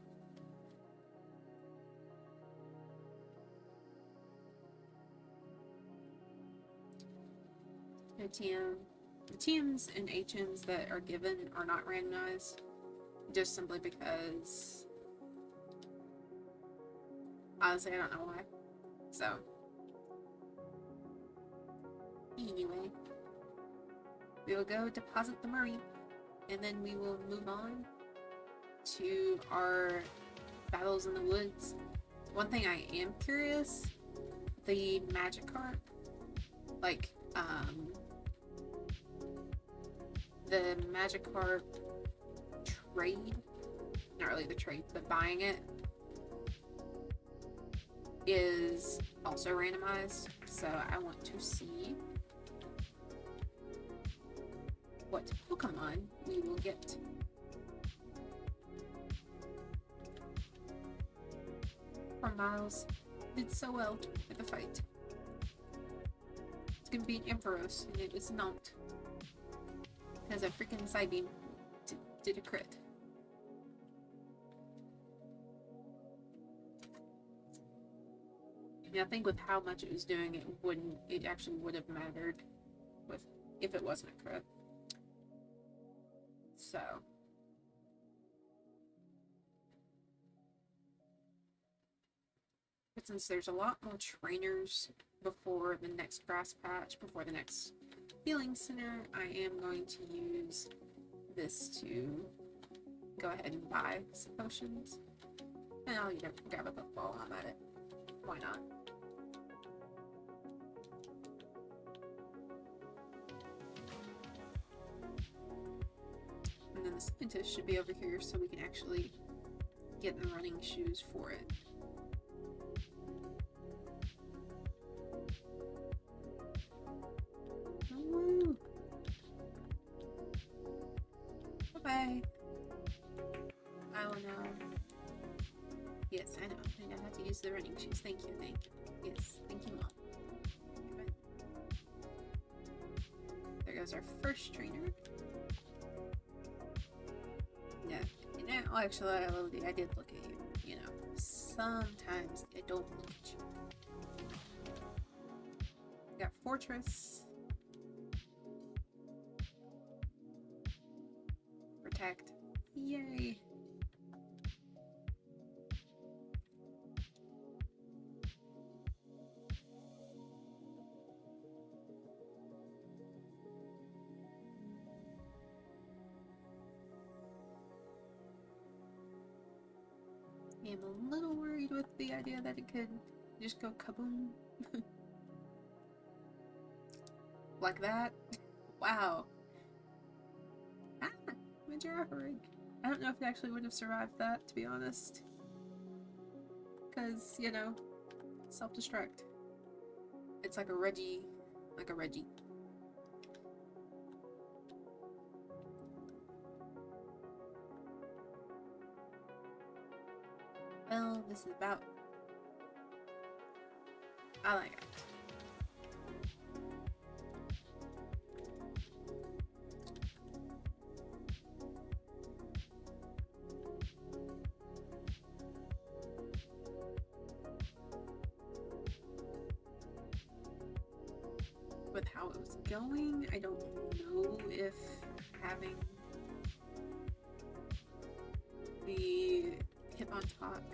The TMs and HMs that are given are not randomized, just simply because Honestly, I don't know why. So, anyway, we will go deposit the Marine, and then we will move on to our battles in the woods. One thing I am curious, the Magikarp, like, the Magikarp trade, not really the trade, but buying it is also randomized, so I want to see what Pokemon we will get. Poor Miles did so well with the fight. It's gonna be an Ampharos, and it is not. Because a freaking Psybeam did a crit. I think with how much it was doing, it actually would have mattered if it wasn't a crit. So. But since there's a lot more trainers before the next grass patch, before the next healing center, I am going to use this to go ahead and buy some potions. And I'll grab a Pokeball while I'm at it. Why not? And then the scientist should be over here so we can actually get the running shoes for it. Woo! Bye-bye. Oh no. Yes, I know. I know how to use the running shoes. Thank you, thank you. Yes, thank you, Mom. There goes our first trainer. Yeah, you know, actually, I did look at you. You know, sometimes I don't look at you. We got Fortress. Protect. Yay. I'm a little worried with the idea that it could just go kaboom. Like that. Wow. Ah, my Girafarig. I don't know if it actually would have survived that, to be honest. Because, you know, self-destruct. It's like a Reggie. Like a Reggie. Well, this is about... I like it. With how it was going, I don't know if having the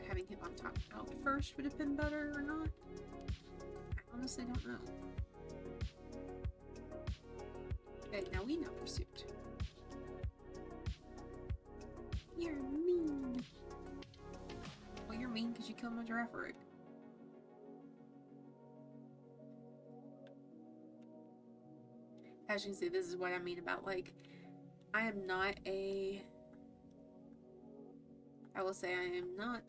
having hip on top out first would have been better or not. I honestly don't know. Okay, now we know Pursuit. You're mean. Well, you're mean because you killed my Girafarig. As you can see, this is what I mean about, like, I am not a... I will say I am not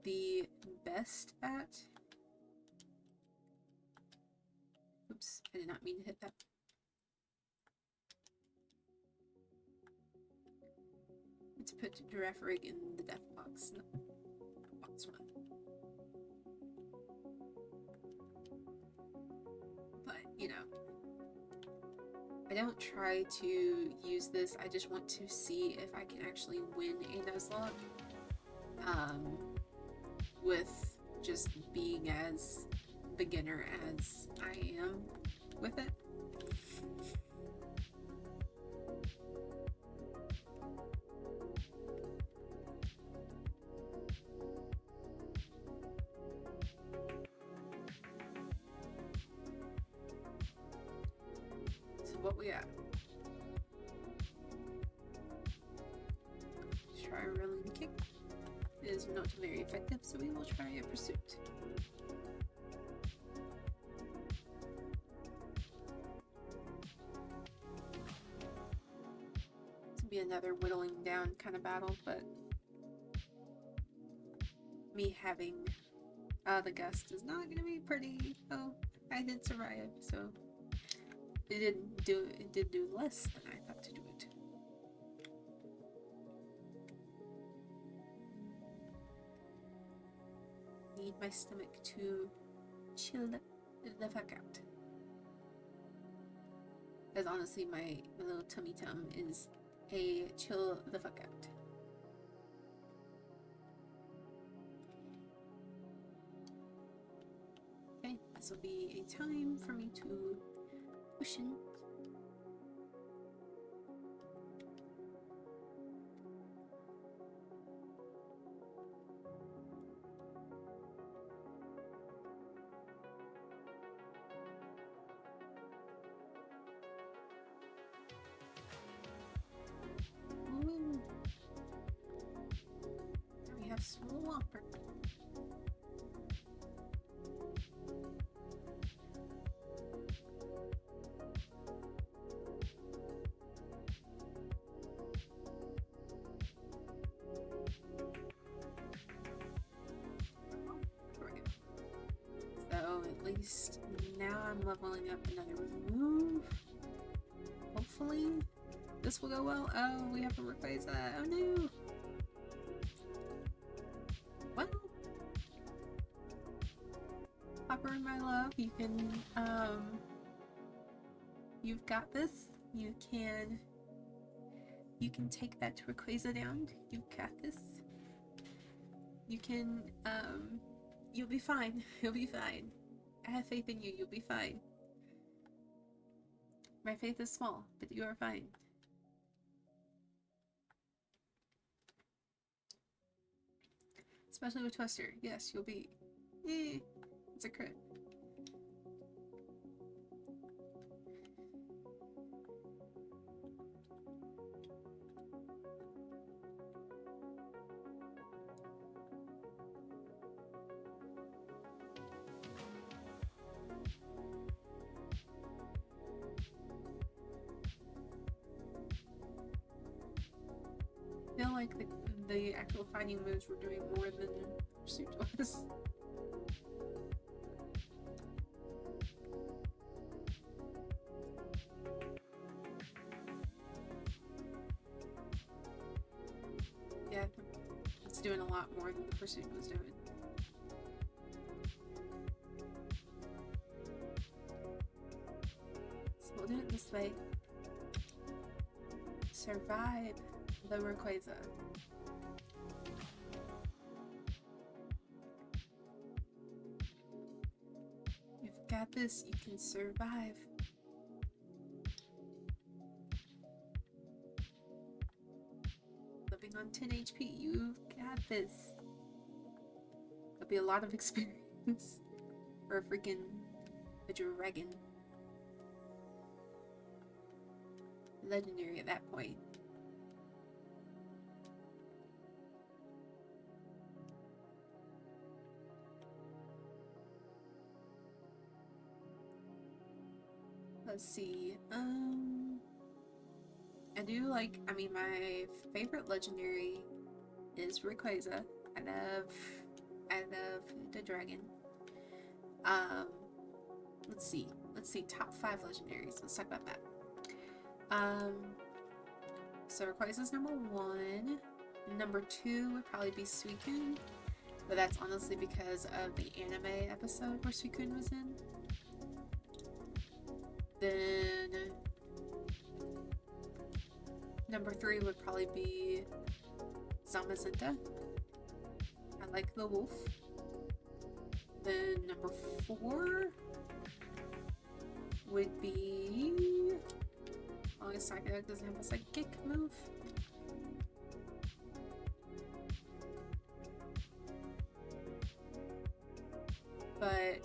the best at... Oops, I did not mean to hit that. Let's put Girafarig in the death box. No, box one. But, you know, I don't try to use this, I just want to see if I can actually win a Nuzlocke. With just being as beginner as I am with it. what we got? Try a rolling kick. It is not very effective, so we will try a pursuit. This will be another whittling down kind of battle, but me having the gust is not going to be pretty. Oh, I did survive, so it did do less than I thought to do it. Need my stomach to chill the fuck out. Because honestly, my little tummy tum is a chill the fuck out. Okay, this will be a time for me to cushion. Ooh. Now we have Swamper. So at least now I'm leveling up another move. Hopefully this will go well. Oh, we have to replace that. Oh no. Well, Hopper, my love, you can you've got this. You can take that Rayquaza down. You've got this. You can you'll be fine. You'll be fine. I have faith in you. You'll be fine. My faith is small, but you are fine. Especially with Twister. Yes, you'll be. It's a crit. I feel like the actual fighting moves were doing more than Pursuit was. Yeah, it's doing a lot more than the Pursuit was doing. So we'll do it this way. Survive the Rayquaza. You've got this. You can survive. Living on 10 HP. You've got this. There'll be a lot of experience for a freaking dragon. Legendary at that point. Let's see. I do like. I mean, my favorite legendary is Rayquaza. I love the dragon. Let's see. Top 5 legendaries. Let's talk about that. So Rayquaza's number 1. Number 2 would probably be Suicune, but that's honestly because of the anime episode where Suicune was in. Then number 3 would probably be Zamazenta. I like the wolf. Then number 4 would be... Oh, Psychic doesn't have a psychic move. But,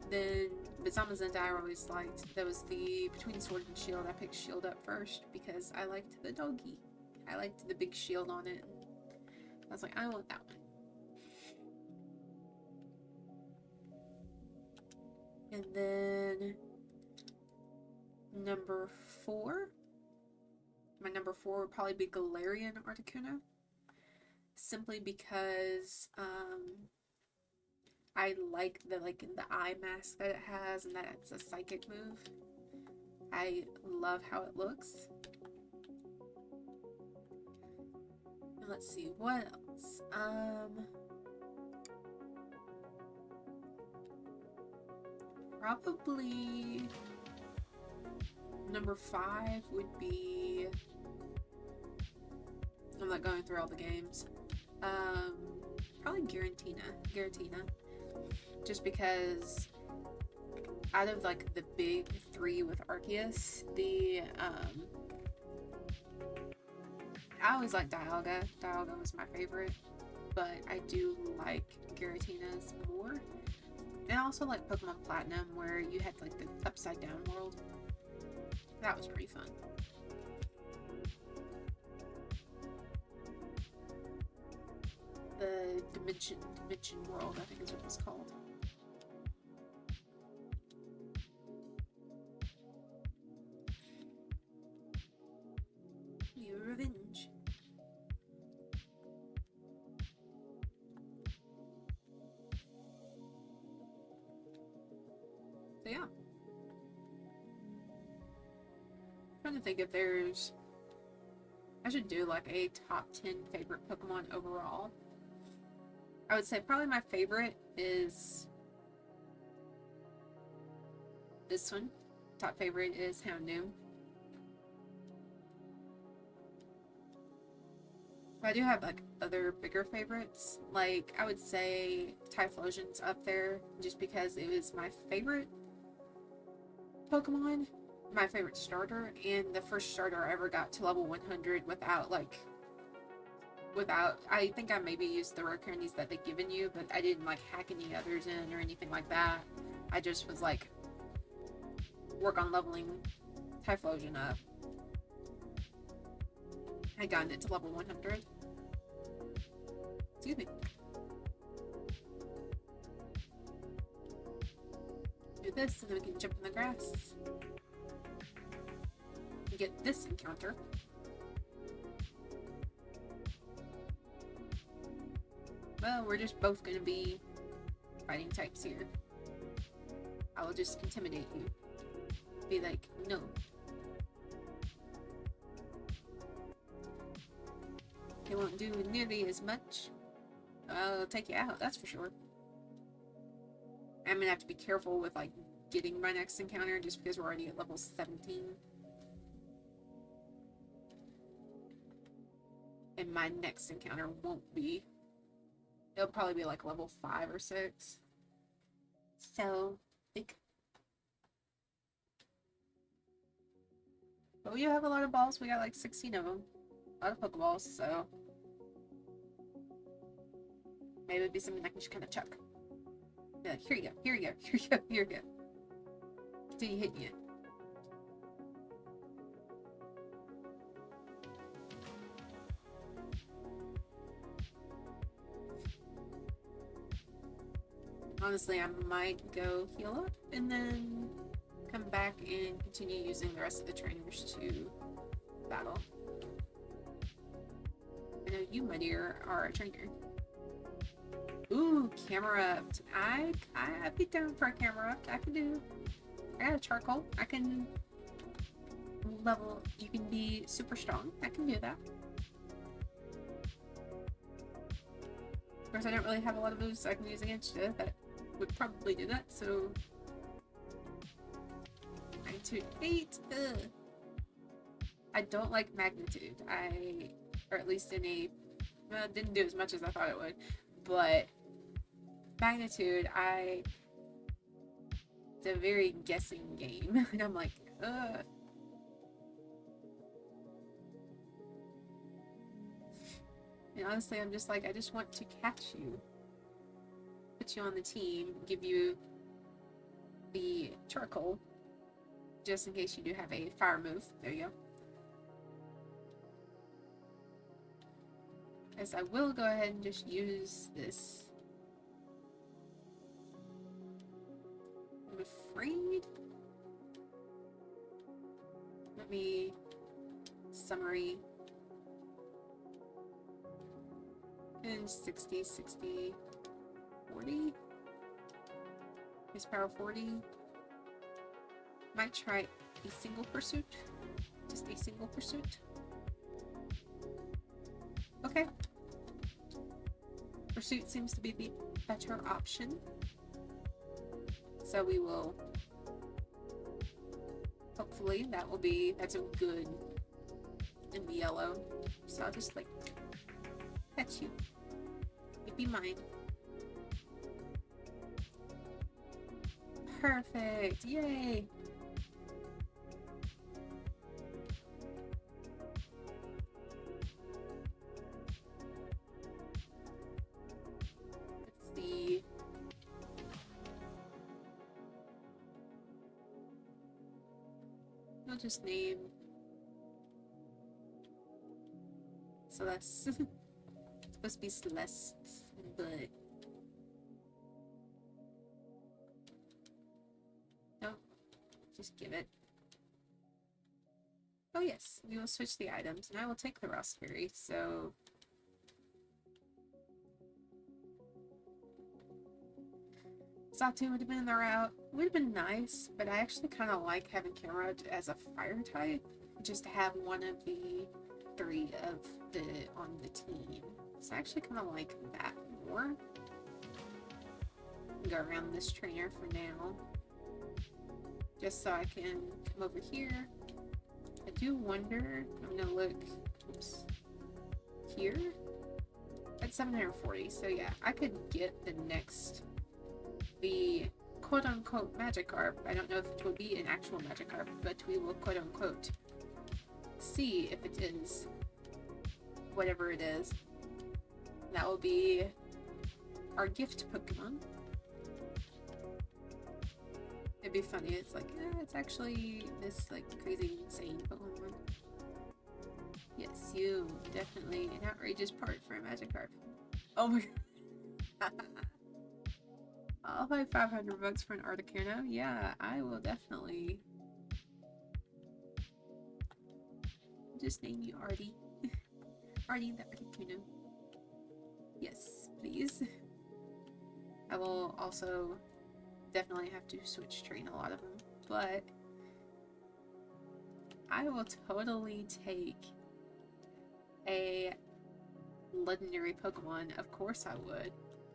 then But Zamazenta I always liked. That was the between Sword and Shield. I picked Shield up first because I liked the doggy. I liked the big shield on it. I was like, I want that one. And then number 4. My number 4 would probably be Galarian Articuno. Simply because I like the eye mask that it has, and that it's a psychic move. I love how it looks. And let's see what else. Probably number 5 would be. I'm not going through all the games. Probably Giratina. Just because out of like the big 3 with Arceus, I always liked Dialga. Dialga was my favorite, but I do like Giratina's more. And I also like Pokemon Platinum, where you had like the upside down world. That was pretty fun. The Dimension World, I think is what it was called. Your revenge. So yeah. I'm trying to think if there's. I should do like a top 10 favorite Pokemon overall. I would say probably my favorite is this one. Top favorite is Houndoom. But I do have like other bigger favorites. Like I would say Typhlosion's up there just because it was my favorite Pokemon, my favorite starter, and the first starter I ever got to level 100 without I think I maybe used the rare candies that they'd given you, but I didn't like hack any others in or anything like that. I just was like work on leveling Typhlosion up. I gotten it to level 100. Excuse me. Do this and then we can jump in the grass. We get this encounter. Well, we're just both gonna be fighting types here. I will just intimidate you. Be like, no. It won't do nearly as much. I'll take you out, that's for sure. I'm gonna have to be careful with like getting my next encounter just because we're already at level 17. And my next encounter won't be. It'll probably be like level 5 or 6. So, but we do have a lot of balls. We got like 16 of them. A lot of Pokeballs, so maybe it'd be something I can just kind of chuck. Be like, here you go, here you go, here you go, here you go. Continue hitting you. Honestly, I might go heal up and then come back and continue using the rest of the trainers to battle. I know you, my dear, are a trainer. Ooh, camera up. I'd be down for a camera up. I got a charcoal. I can level. You can be super strong. I can do that. Of course, I don't really have a lot of moves I can use against you that would probably do that, so 9, 2, 8. Ugh. I don't like magnitude. Or at least in a, didn't do as much as I thought it would, but magnitude, it's a very guessing game, and I'm like, ugh. And honestly, I'm just like, I just want to catch you, put you on the team, give you the charcoal, just in case you do have a fire move. There you go. As I will go ahead and just use this. I'm afraid. Let me summary. And 60, 60, 40. Horsepower 40. Might try a single pursuit. Just a single pursuit. Okay. Pursuit seems to be the better option. So we will, hopefully that's a good in the yellow. So I'll just like catch you. You'd be mine. Perfect, yay! I'll just name Celeste. It's supposed to be Celeste, but no, just give it. Oh yes, we will switch the items, and I will take the raspberry. So Satu would have been in the route. Would have been nice, but I actually kind of like having Camera as a fire type, just to have one of the three of the on the team. So I actually kind of like that more. Go around this trainer for now, just so I can come over here. I do wonder. I'm gonna look. Oops. Here at 740. So yeah, I could get the quote-unquote Magikarp. I don't know if it will be an actual Magikarp, but we will quote-unquote see if it is whatever it is. That will be our gift Pokemon. It'd be funny. It's like, it's actually this like crazy insane Pokemon. Yes, you definitely an outrageous part for a Magikarp. Oh my god. I'll pay 500 bucks for an Articuno. Yeah, I will definitely. Just name you Artie. Artie the Articuno. Yes, please. I will also definitely have to switch train a lot of them, but I will totally take a legendary Pokemon. Of course I would.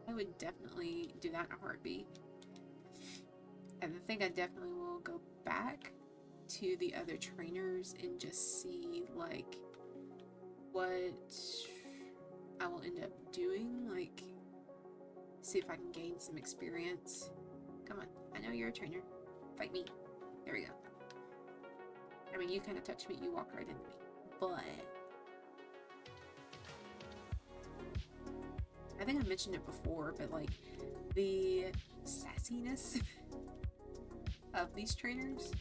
I would definitely do that in a heartbeat. And I think I definitely will go back to the other trainers and just see like what I will end up doing, like see if I can gain some experience. Come on, I know you're a trainer. Fight me. There we go. I mean, you kind of touched me, you walked right into me. But I think I mentioned it before, but like the sassiness of these trainers,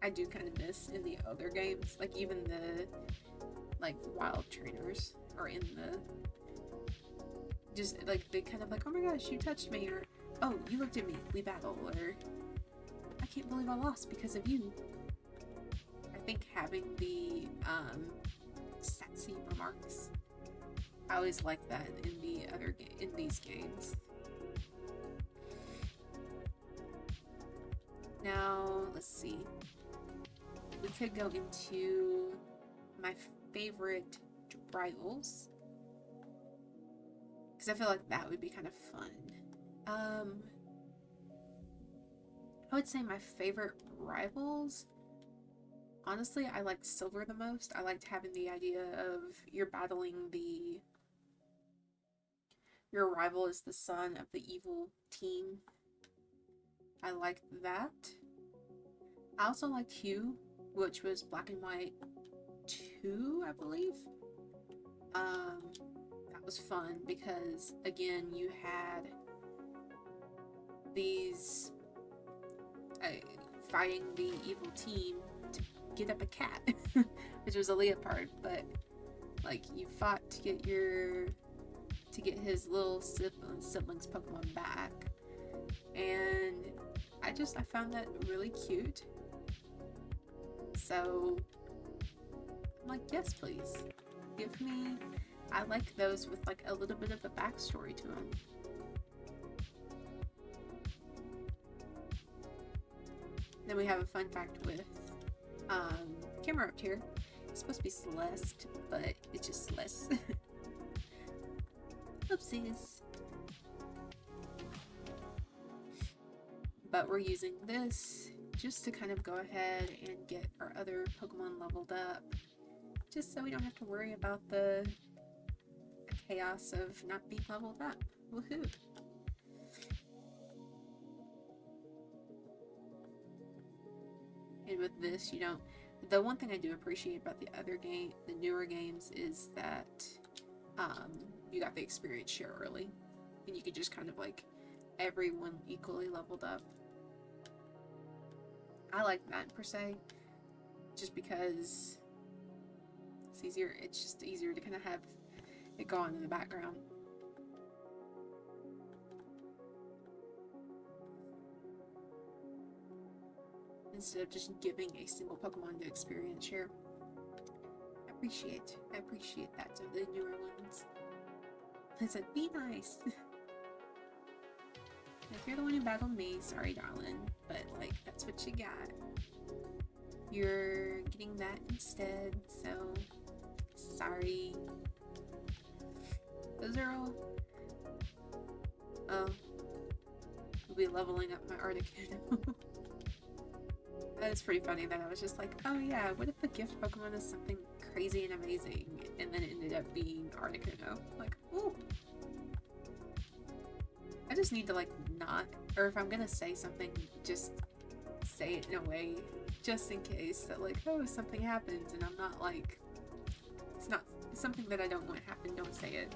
I do kind of miss in the other games. Like even the like wild trainers are in the just like they kind of like, oh my gosh, you touched me, or oh, you looked at me, we battle, or I can't believe I lost because of you. I think having the sassy remarks, I always like that in these games. Now, let's see. We could go into my favorite rivals, because I feel like that would be kind of fun. I would say my favorite rivals, honestly, I liked Silver the most. I liked having the idea of you're battling your rival is the son of the evil team. I liked that. I also liked Hue, which was Black and White 2, I believe. That was fun because, again, you had these fighting the evil team to get up a cat, which was a leopard, but like you fought to get his little siblings Pokemon back, and I found that really cute. So I'm like, yes, please, give me. I like those with like a little bit of a backstory to them. Then we have a fun fact with camera up here. It's supposed to be Celeste, but it's just Celeste. Oopsies. But we're using this just to kind of go ahead and get our other Pokemon leveled up, just so we don't have to worry about the chaos of not being leveled up. Woohoo! And with this, you don't. The one thing I do appreciate about the newer games, is that you got the experience share early, and you could just kind of like everyone equally leveled up. I like that per se, just because it's easier. It's just easier to kind of have it go on in the background. Instead of just giving a single Pokemon to experience share. I appreciate that of the newer ones. I said, be nice. If you're the one who battled me, sorry darling, but like that's what you got. You're getting that instead, so sorry. Those are all. Oh, I'll be leveling up my Articuno. That was pretty funny that I was just like, oh yeah, what if the gift Pokemon is something crazy and amazing, and then it ended up being Articuno? Like, ooh. I just need to like not, or if I'm gonna say something, just say it in a way, just in case that like, oh, if something happens and I'm not like, it's not something that I don't want to happen, don't say it.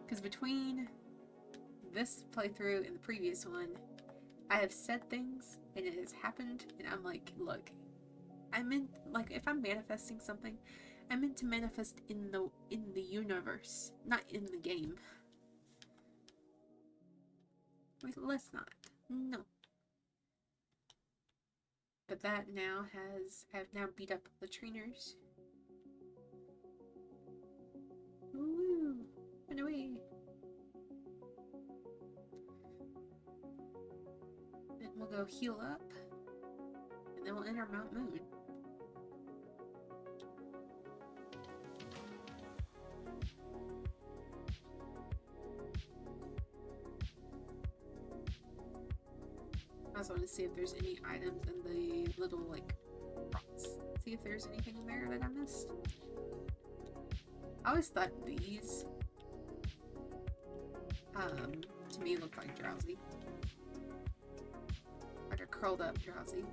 Because between this playthrough and the previous one, I have said things and it has happened, and I'm like, look, I meant, like, if I'm manifesting something, I meant to manifest in the universe, not in the game. Wait, let's not. No. But that now I've now beat up the trainers. Woo! Run away. Then we'll go heal up, and then we'll enter Mount Moon. I also want to see if there's any items in the little, like, rocks. See if there's anything in there that I missed. I always thought these, to me looked like Drowsy. Like a curled up Drowsy.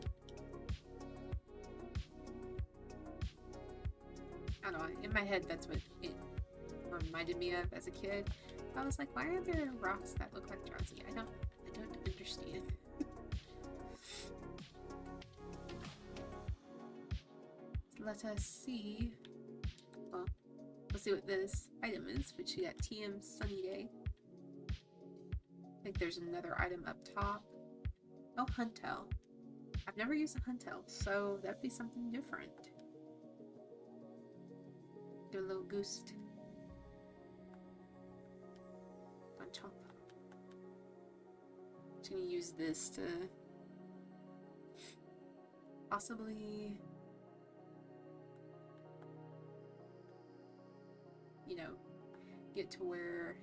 I don't know, in my head that's what it reminded me of as a kid. I was like, why are there rocks that look like Drowsy? I don't understand. Let us see. Well, let's see what this item is, which you got TM Sunny Day. I think there's another item up top. Oh, Huntail. I've never used a Huntail, so that'd be something different. Do a little boost. On top. Just gonna use this to possibly, you know, get to where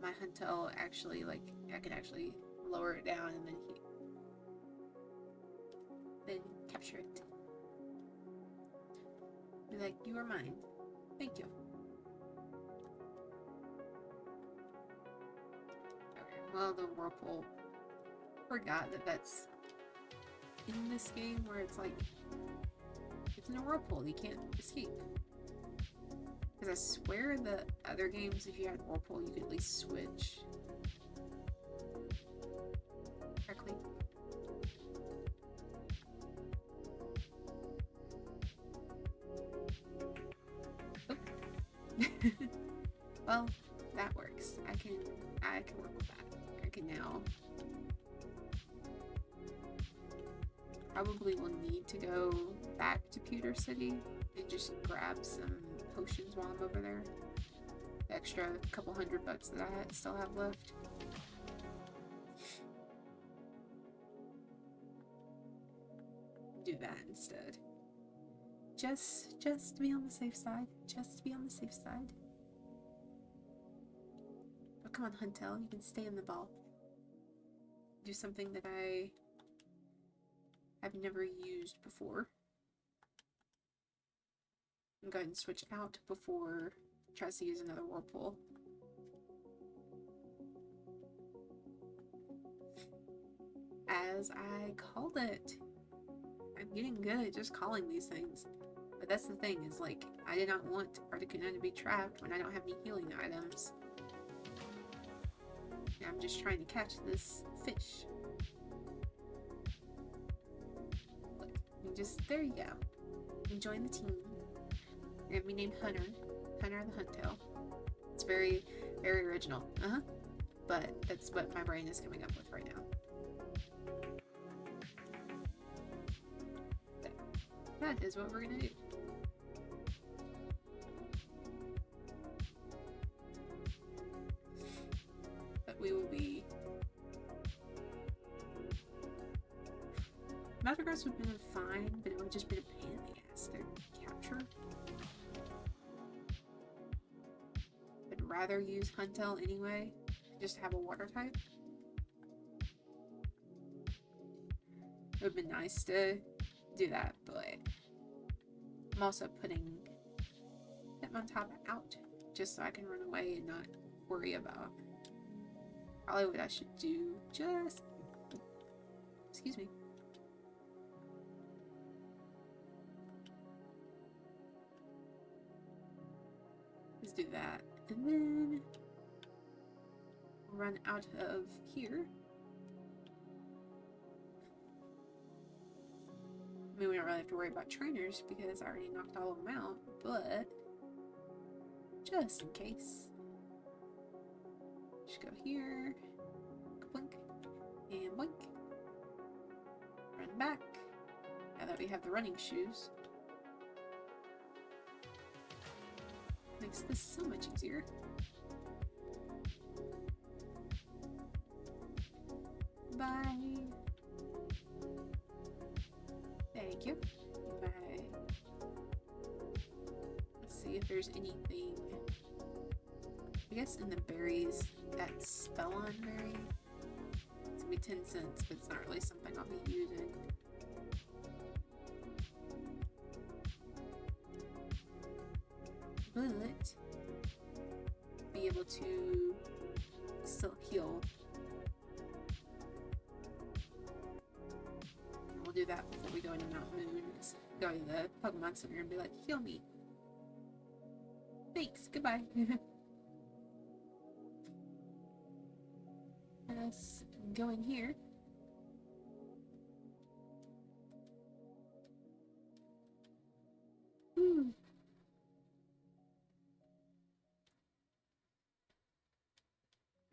my Huntail actually, like, I can actually lower it down and then capture it. Be like, you are mine. Thank you. Okay, well, the Whirlpool, forgot that that's in this game where it's like, it's in a whirlpool, you can't escape. Because I swear the other games, if you had Whirlpool, you could at least switch. Well, that works. I can work with that. I can now. Probably will need to go back to Pewter City and just grab some potions while I'm over there. The extra couple $100 that I still have left. Do that instead. Just to be on the safe side. Just to be on the safe side. Oh, come on, Huntel. You can stay in the ball. Do something that I've never used before. I'm going to switch out before it tries to use another whirlpool. As I called it. I'm getting good at just calling these things. But that's the thing, is like, I did not want Articuno to be trapped when I don't have any healing items. And I'm just trying to catch this fish. Look, there you go. Join the team. You're gonna be named Hunter. Hunter the Huntail. It's very, very original. But that's what my brain is coming up with right now. That is what we're gonna do. But we will be... Metagross would have been fine, but it would have just been a pain in the ass to capture. I'd rather use Huntail anyway, just to have a water type. It would have been nice to do that, but I'm also putting Hitmontop out just so I can run away and not worry about probably what I should do. Just excuse me. Let's do that, and then run out of here. I mean, we don't really have to worry about trainers because I already knocked all of them out, but just in case. Just go here, blink, and blink. Run back. Now that we have the running shoes. Makes this so much easier. Bye. Thank you. Bye. Let's see if there's anything. I guess in the berries, that Spellon berry. It's gonna be 10 cents, but it's not really something I'll be using. But be able to still heal. And we'll do that before we go into Mount Moon. Is go to the Pokemon Center and be like, heal me. Thanks, goodbye. Let's go in here. Ooh.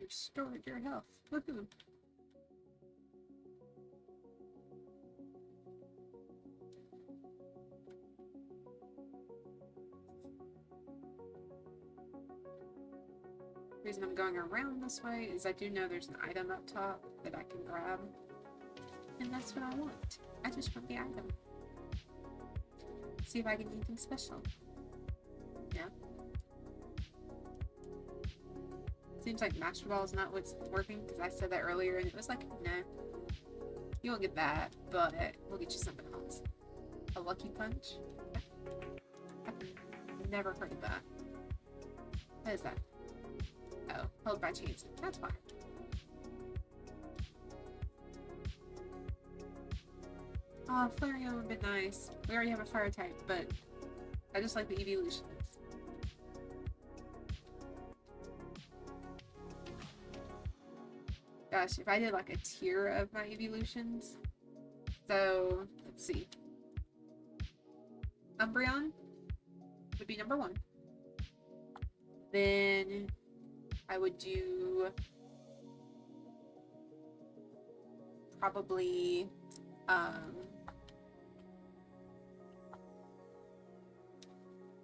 Restored your health. Woohoo. The reason I'm going around this way is I do know there's an item up top that I can grab. And that's what I want. I just want the item. See if I get anything special. Yeah. Seems like Master Ball is not what's working, because I said that earlier and it was like, nah. You won't get that, but we'll get you something else. A Lucky Punch? I've never heard of that. What is that? Oh, held by chance. That's fine. Oh, Flareon would have been nice. We already have a fire type, but I just like the evolutions. Gosh, if I did like a tier of my evolutions. So, let's see. Umbreon would be number 1. Then I would do probably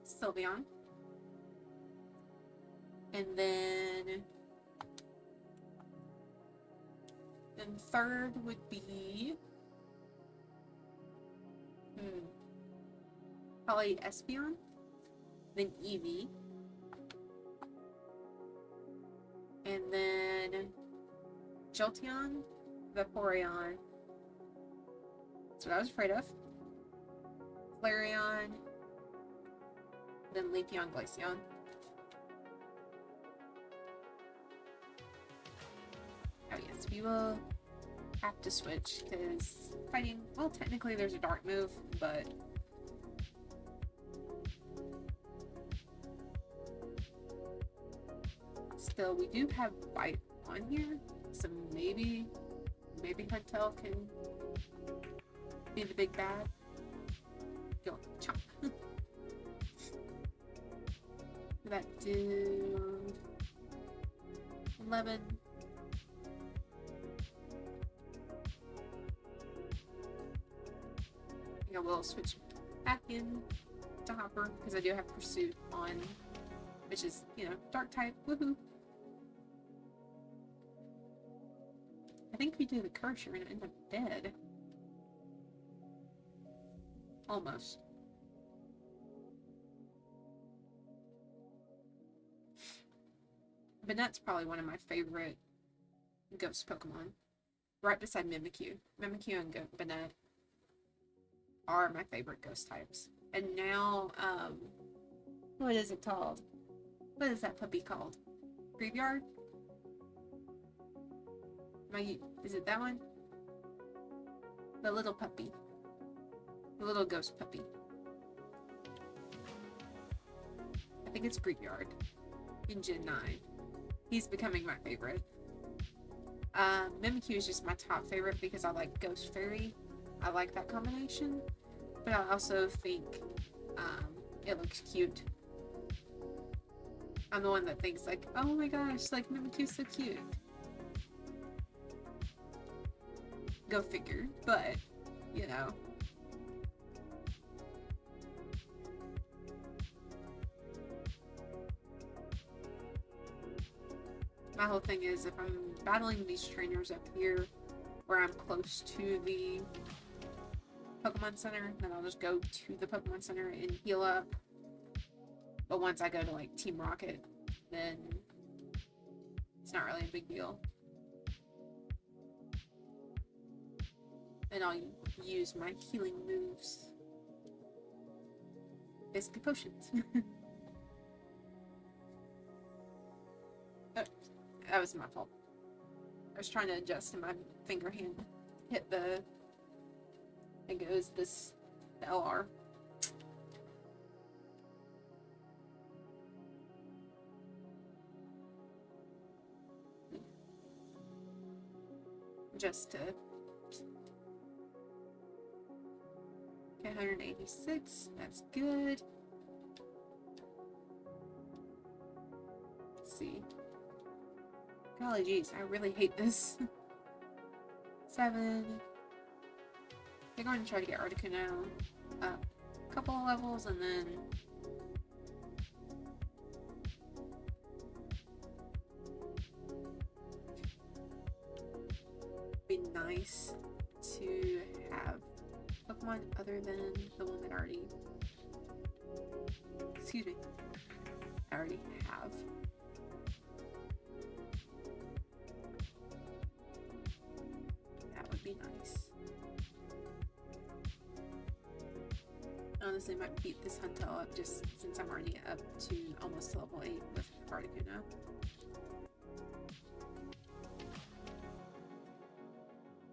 Sylveon. And then third would be probably Espeon, then Eevee, and then Jolteon, Vaporeon. That's what I was afraid of. Flareon, then Leafeon, Glaceon. Oh yes, we will have to switch because fighting, well, technically there's a dark move, but still, we do have Bite on here, so maybe Huntail can be the big bad. Go, chomp. That do 11. I think I will switch back in to Hopper because I do have Pursuit on, which is, you know, dark type. Woohoo! I think we do the curse, you're gonna end up dead. Almost. Banette's probably one of my favorite ghost Pokemon. Right beside Mimikyu. Mimikyu and Banette are my favorite ghost types. And now, what is it called? What is that puppy called? Graveyard? Is it that one? The little puppy. The little ghost puppy. I think it's Graveyard. In Gen 9. He's becoming my favorite. Mimikyu is just my top favorite because I like Ghost Fairy. I like that combination. But I also think it looks cute. I'm the one that thinks like, oh my gosh, like Mimikyu's so cute. Go figure, but, you know. My whole thing is if I'm battling these trainers up here where I'm close to the Pokemon Center, then I'll just go to the Pokemon Center and heal up. But once I go to like Team Rocket, then it's not really a big deal. And I'll use my healing moves. Basically potions. Oh, that was my fault. I was trying to adjust and my finger hand hit the, I think it was this, the LR. Just to, okay, 186, that's good. Let's see. Golly geez, I really hate this. 7. I'm going to try to get Articuno up a couple of levels and then be nice to have Pokemon other than the one that I already, excuse me, I already have. That would be nice. Honestly, might beat this Huntail up just since I'm already up to almost level 8 with Articuno.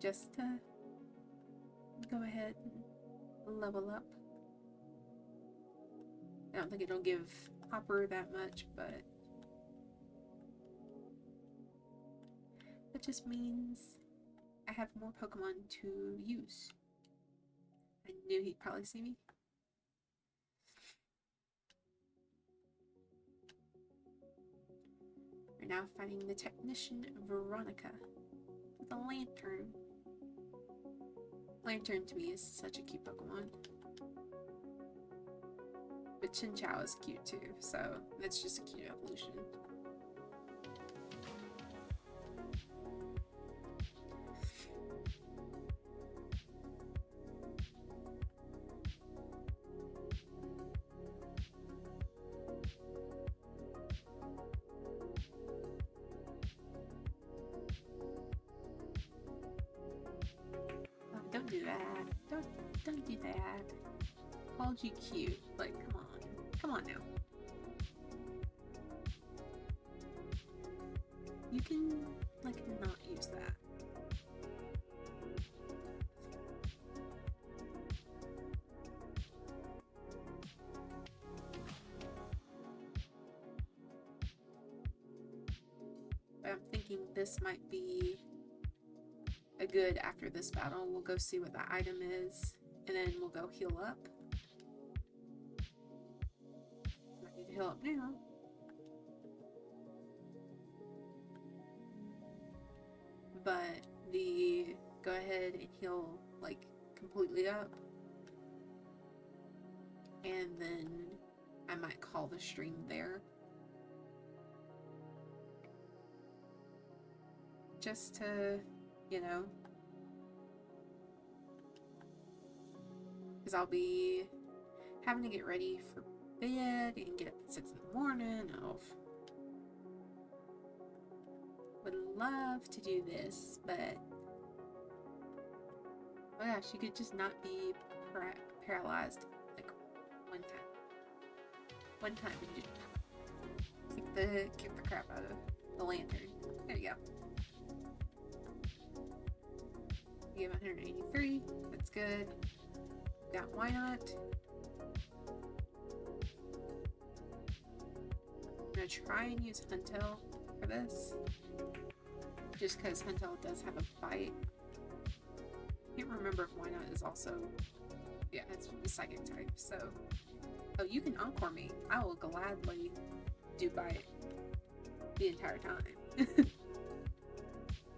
Just to go ahead and level up. I don't think it'll give Hopper that much, but that just means I have more Pokemon to use. I knew he'd probably see me. now fighting the technician Veronica with a lantern. Lantern to me is such a cute Pokemon. But Chinchou is cute too, so that's just a cute evolution. Don't do that. Don't do that. Called you cute. Like, come on. Come on now. You can, like, not use that. But I'm thinking this might be a good after this battle. We'll go see what the item is, and then we'll go heal up. I need to heal up now. But the go ahead and heal like completely up, and then I might call the stream there. Just to, you know, because I'll be having to get ready for bed and get up at 6 in the morning. Oh, would love to do this, but oh gosh, you could just not be paralyzed like one time and just kick the crap out of the lantern. There you go. You have 183. That's good. Got why not? I'm gonna try and use Huntail for this, just because Huntail does have a bite. Can't remember if why not is also, yeah, it's a psychic type. So, oh, you can encore me. I will gladly do bite the entire time.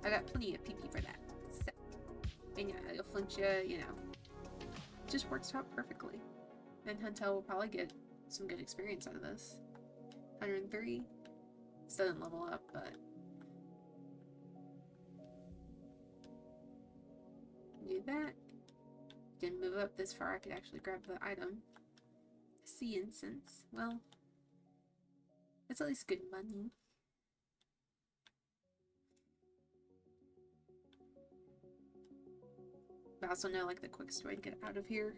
I got plenty of PP for that. So, and yeah, it'll flinch you, you know. It just works out perfectly. And Huntail will probably get some good experience out of this. 103. Still didn't level up, but do that. Didn't move up this far. I could actually grab the item. Sea incense. Well, it's at least good money. I also know like the quickest way to get out of here.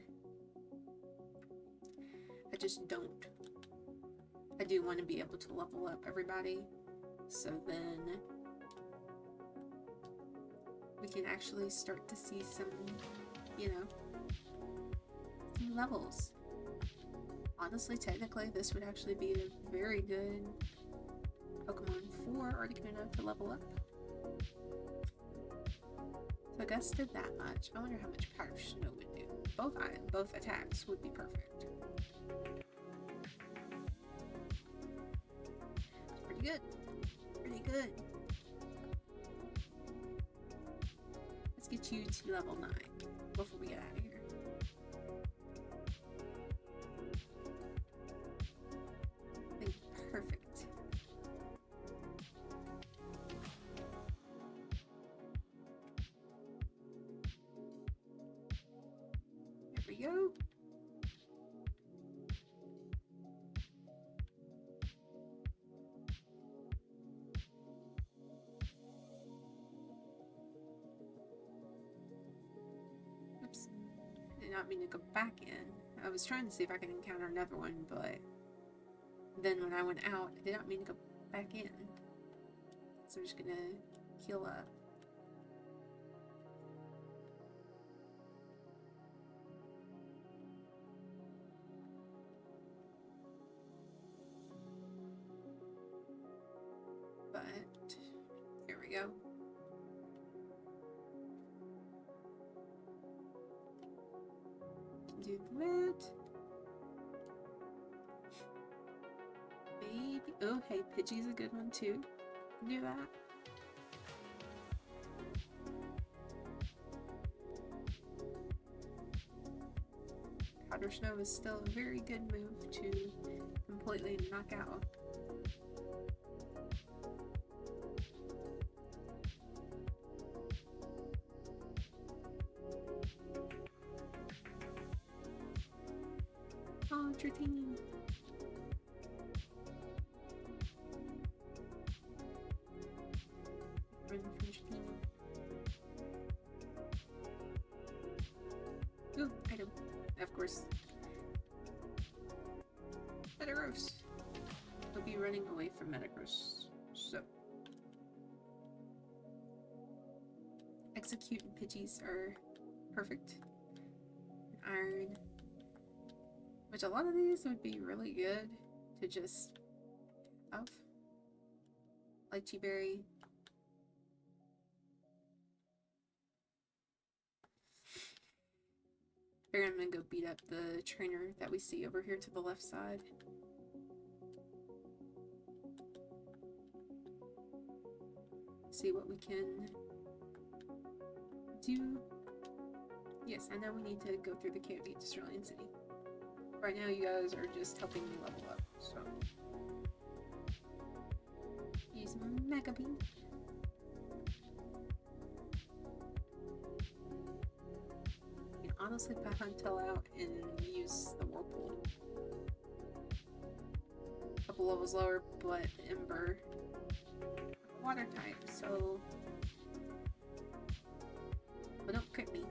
I just don't. I do want to be able to level up everybody, so then we can actually start to see some, you know, some levels. Honestly, technically, this would actually be a very good Pokemon for Articuno to level up. So I guess did that much. I wonder how much Powder Snow would do. Both attacks would be perfect. It's pretty good. Pretty good. Let's get you to level 9 before we get out of here. I think perfect. Go. Oops. I did not mean to go back in. I was trying to see if I could encounter another one, but then when I went out, I did not mean to go back in. So I'm just gonna heal up. But here we go. Do that. Baby. Oh, hey, Pidgey's a good one too. do that. Powder Snow is still a very good move to completely knock out. Oh, it's your team. Run from your team. Ooh, item. Of course. Metagross. He'll be running away from Metagross. So. Execute and Pidgeys are perfect. Iron. Which a lot of these would be really good to just have. Lychee Berry. I'm gonna go beat up the trainer that we see over here to the left side. See what we can do. Yes, I know we need to go through the cave to Cerulean City. Right now you guys are just helping me level up, so. Use Mega Beam. Honestly, put Huntail out and use the Whirlpool. A couple levels lower, but Ember. Water type, so. But don't crit me.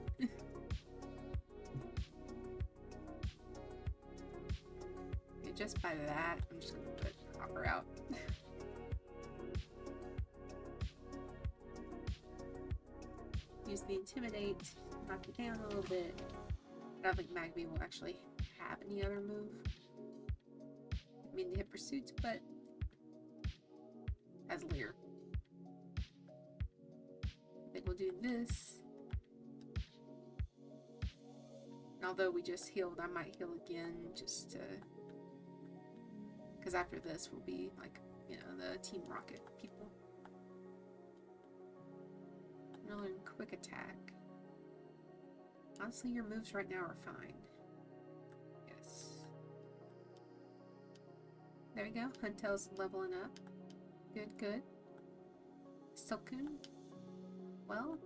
Okay, just by that, I'm just gonna put Hopper out. Use the Intimidate. Knock it down a little bit. I don't think Magby will actually have any other move. I mean, they hit Pursuit, but as Leer. I think we'll do this. And although we just healed, I might heal again just to. Because after this, we'll be like, you know, the Team Rocket people. I'm gonna learn Quick Attack. Honestly, your moves right now are fine. Yes. There we go. Huntail's leveling up. Good, good. Silcoon. Well,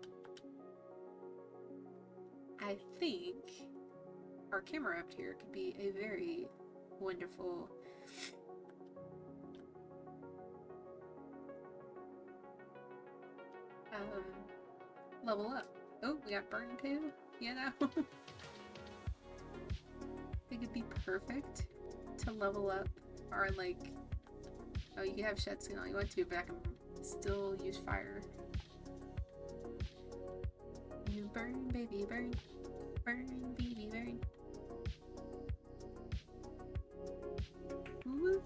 I think our camera up here could be a very wonderful level up. Oh, we got Burn too? You know? I think it'd be perfect to level up our, like... Oh, you can have Shed all you want to, but I can still use fire. You burn, baby, burn. Burn, baby, burn. Woo!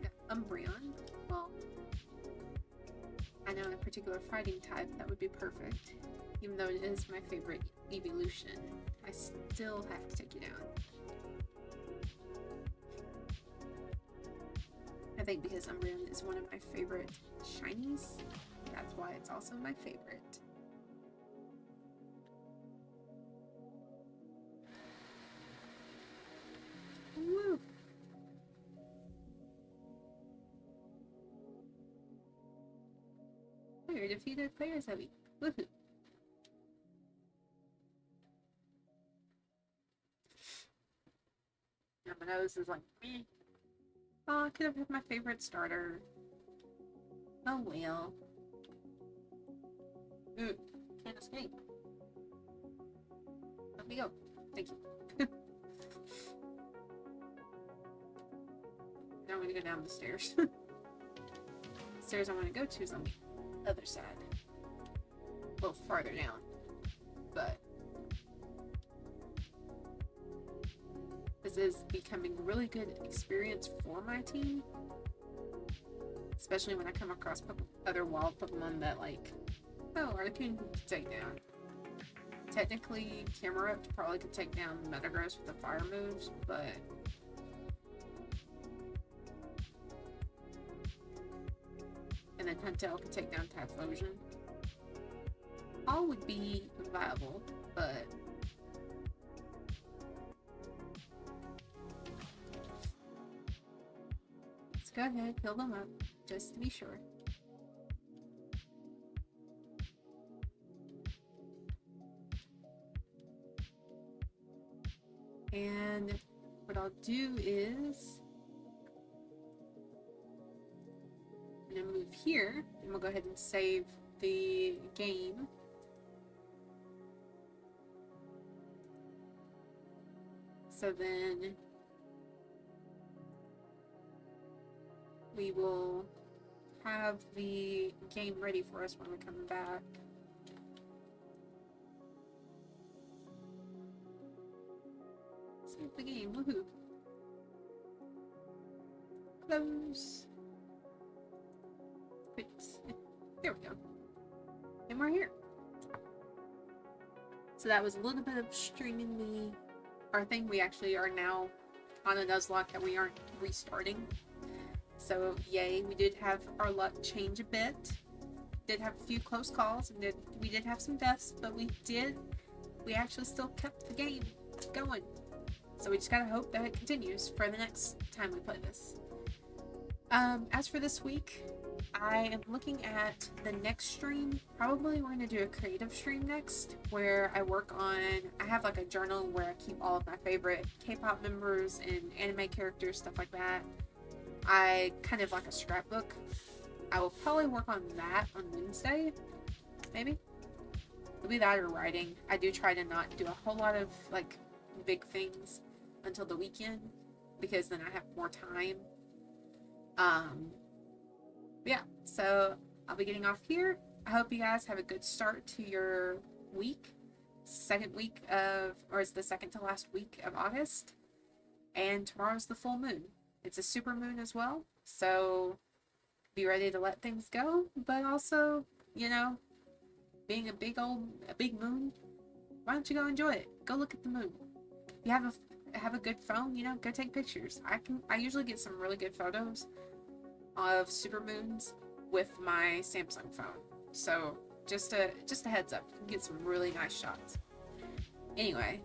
Got Umbreon. Well, I know a particular fighting type that would be perfect. Even though it is my favorite evolution, I still have to take you down. I think because Umbreon is one of my favorite shinies, that's why it's also my favorite. Woo! Player defeated, players heavy. Woohoo! My nose is like, meh. Oh, I could have had my favorite starter. Oh well. Ooh, can't escape. Let me go. Thank you. Now I'm gonna go down the stairs. The stairs I want to go to is on the other side. A little farther down. But this is becoming a really good experience for my team. Especially when I come across other wild Pokemon that, like, oh, Articuno can take down. Technically, Camerupt probably could take down Metagross with the fire moves, but then Huntail could take down Typhlosion. All would be viable, but let's go ahead, heal them up, just to be sure. And what I'll do is I'm gonna move here, and we'll go ahead and save the game. So then we will have the game ready for us when we come back. Save the game, woohoo. Close. Quit. There we go. And we're here. So that was a little bit of streaming our thing. We actually are now on a Nuzlocke that we aren't restarting. So yay, we did have our luck change a bit. Did have a few close calls, and we did have some deaths, but we actually still kept the game going. So we just gotta hope that it continues for the next time we play this. As for this week, I am looking at the next stream. Probably we're gonna do a creative stream next, where I have like a journal where I keep all of my favorite K-pop members and anime characters, stuff like that. I kind of like a scrapbook. I will probably work on that on Wednesday, maybe. It'll be that or writing. I do try to not do a whole lot of like big things until the weekend, because then I have more time. Yeah, so I'll be getting off here. I hope you guys have a good start to your week. It's the second to last week of August. And tomorrow's the full moon. It's a super moon as well, so be ready to let things go, but also, you know, being a big moon, why don't you go enjoy it? Go look at the moon. If you have a good phone, you know, go take pictures. I usually get some really good photos of super moons with my Samsung phone. So just a heads up, you can get some really nice shots. Anyway,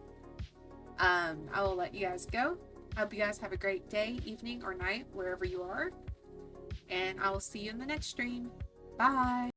I will let you guys go. I hope you guys have a great day, evening, or night, wherever you are. And I will see you in the next stream. Bye!